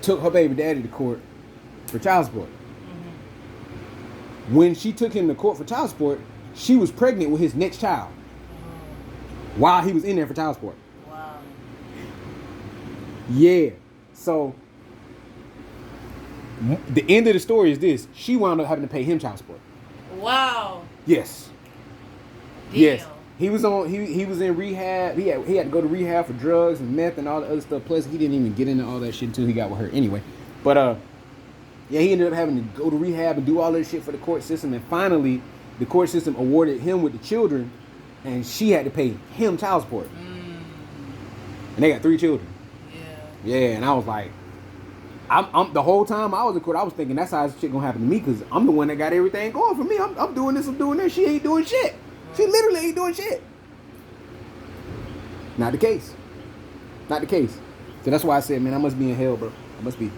took her baby daddy to court for child support. When she took him to court for child support, she was pregnant with his next child while he was in there for child support. Wow. Yeah. So the end of the story is this: she wound up having to pay him child support. Wow. Yes. Damn. Yes. He was in rehab. He had to go to rehab for drugs and meth and all the other stuff. Plus, he didn't even get into all that shit until he got with her. Anyway, but yeah, he ended up having to go to rehab and do all that shit for the court system. And finally, the court system awarded him with the children, and she had to pay him child support. And they got 3 children. Yeah. Yeah, and I was like, I'm the whole time I was in court, I was thinking that's how this shit gonna happen to me because I'm the one that got everything going for me. I'm doing this, I'm doing that. She ain't doing shit. She literally ain't doing shit. Not the case. Not the case. So that's why I said, man, I must be in hell, bro. I must be.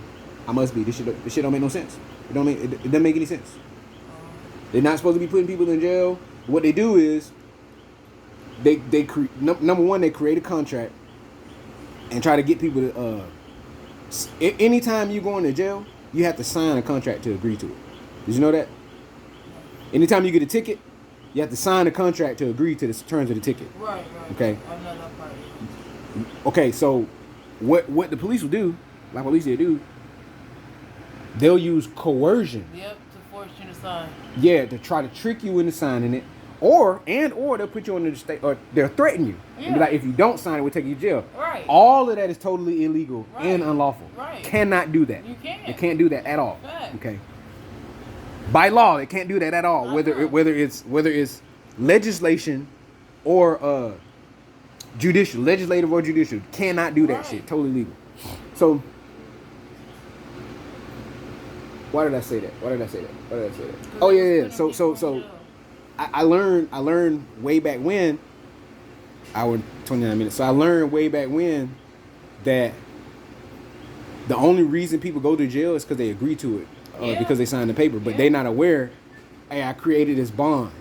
This shit don't make no sense. It doesn't make any sense. They're not supposed to be putting people in jail. What they do is number one, they create a contract and try to get people to anytime you go into jail, you have to sign a contract to agree to it. Did you know that? Anytime you get a ticket, you have to sign a contract to agree to the terms of the ticket. Right. Okay. I know that part. Okay, so what the police will do, like police they do, they'll use coercion. Yep, to force you to sign. Yeah, to try to trick you into signing it, or they'll put you on the state, or they'll threaten you. Yeah. Be like, if you don't sign it, we'll take you to jail. Right. All of that is totally illegal and Right. unlawful. Right. Cannot do that. You can't. They can't do that at all. Fact. Okay. By law, they can't do that at all. Whether it's legislation or judicial, legislative or judicial, cannot do that Right. shit. Totally legal. So why did I say that? Oh yeah. So I learned way back when. Hour 29 minutes. So I learned way back when that the only reason people go to jail is because they agree to it, because they signed the paper. But they're not aware. Hey, I created this bond,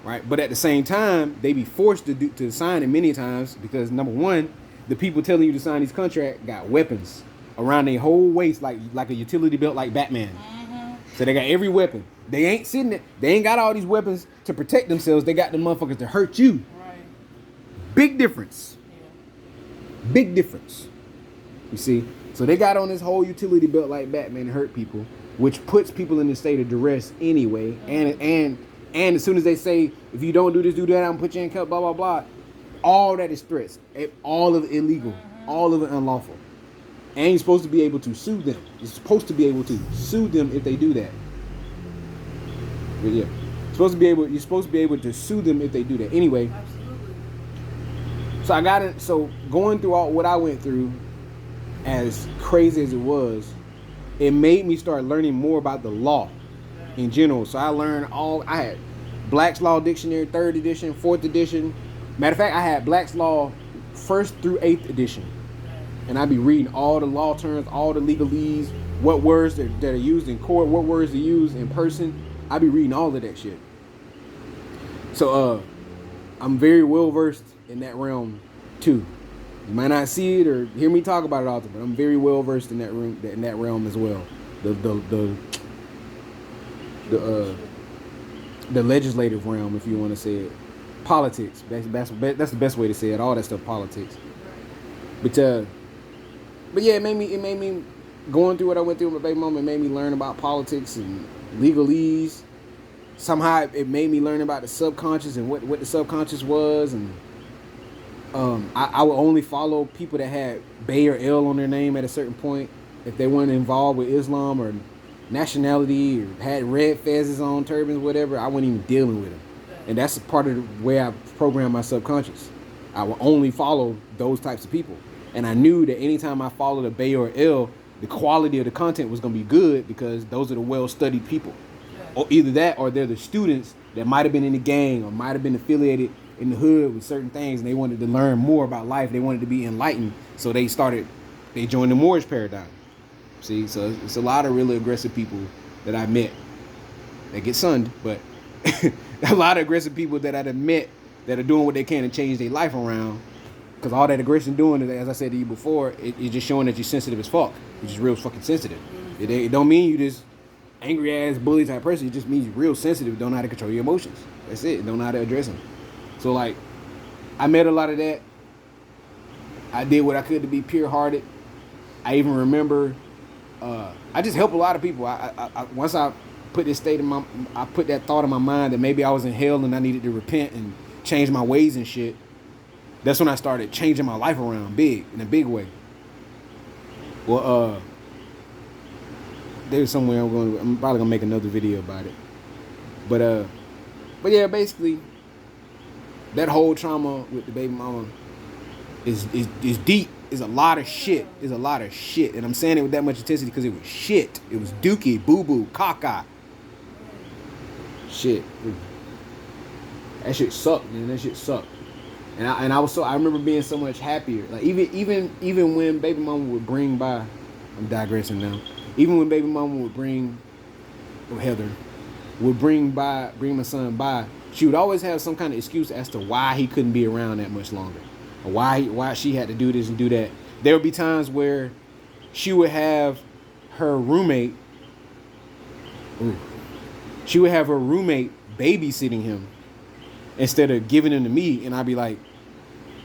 right? But at the same time, they be forced to sign it many times because number one, the people telling you to sign these contracts got weapons around their whole waist, like a utility belt, like Batman. So they got every weapon. They ain't sitting there. They ain't got all these weapons to protect themselves. They got the motherfuckers to hurt you. Right. Big difference. Yeah. Big difference. You see? So they got on this whole utility belt like Batman to hurt people, which puts people in a state of duress anyway. And as soon as they say, if you don't do this, do that, I'm gonna put you in cup, blah, blah, blah. All that is threats. All of it illegal. All of it unlawful. And you're supposed to be able to sue them. You're supposed to be able to sue them if they do that. But yeah. You're supposed to be able to sue them if they do that. Anyway. Absolutely. So I got it. So going through all what I went through, as crazy as it was, it made me start learning more about the law in general. So I learned I had Black's Law Dictionary, 3rd edition, 4th edition. Matter of fact, I had Black's Law 1st through 8th edition. And I'd be reading all the law terms, all the legalese, what words that are used in court, what words are used in person. I'd be reading all of that shit. So I'm very well versed in that realm too. You might not see it or hear me talk about it often, but I'm very well versed in that realm as well. The legislative realm, if you want to say it, politics. That's the best way to say it. All that stuff, politics. But yeah, it made me going through what I went through with my baby mama. It made me learn about politics and legalese. Somehow it made me learn about the subconscious and what the subconscious was, and I would only follow people that had Bay or L on their name at a certain point. If they weren't involved with Islam or nationality or had red fezzes on, turbans, whatever, I wasn't even dealing with them. And that's part of the way I programmed my subconscious. I would only follow those types of people. And I knew that anytime I followed a Bay or L, the quality of the content was going to be good because those are the well-studied people. Or either that or they're the students that might have been in the gang or might have been affiliated in the hood with certain things, and they wanted to learn more about life. They wanted to be enlightened, so they joined the Moorish paradigm. See, so it's a lot of really aggressive people that I met that get sunned, but a lot of aggressive people that I've met that are doing what they can to change their life around. Because all that aggression doing, as I said to you before, it's just showing that you're sensitive as fuck. You're just real fucking sensitive. It don't mean you just angry ass bully type person. It just means you're real sensitive, don't know how to control your emotions. That's it. Don't know how to address them. So like, I met a lot of that. I did what I could to be pure hearted. I even remember, I just help a lot of people. I once I put that thought in my mind that maybe I was in hell and I needed to repent and change my ways and shit. That's when I started changing my life around in a big way. Well, there's somewhere I'm probably gonna make another video about it. But yeah, basically, that whole trauma with the baby mama is deep. It's a lot of shit. It's a lot of shit. And I'm saying it with that much intensity because it was shit. It was dookie, boo-boo, caca. Shit. That shit sucked, man. That shit sucked. And I remember being so much happier. Like even when baby mama would bring by, I'm digressing now. Even when baby mama would bring, or Heather, would bring my son by, she would always have some kind of excuse as to why he couldn't be around that much longer. Or why she had to do this and do that. There would be times where she would have her roommate babysitting him instead of giving him to me, and I'd be like,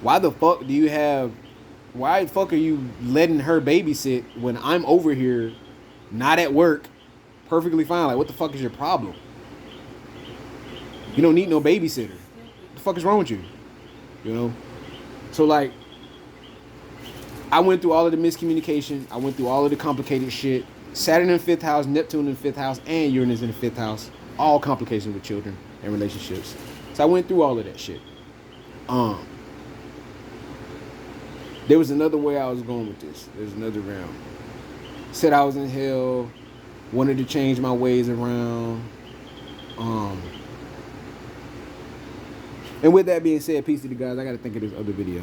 why the fuck are you letting her babysit when I'm over here, not at work, perfectly fine? Like, what the fuck is your problem? You don't need no babysitter. What the fuck is wrong with you? You know? So like, I went through all of the miscommunication. I went through all of the complicated shit. Saturn in 5th house, Neptune in 5th house, and Uranus in the 5th house. All complications with children and relationships. So I went through all of that shit. There was another way I was going with this. There's another round. Said I was in hell. Wanted to change my ways around. And with that being said, peace to the guys. I got to think of this other video.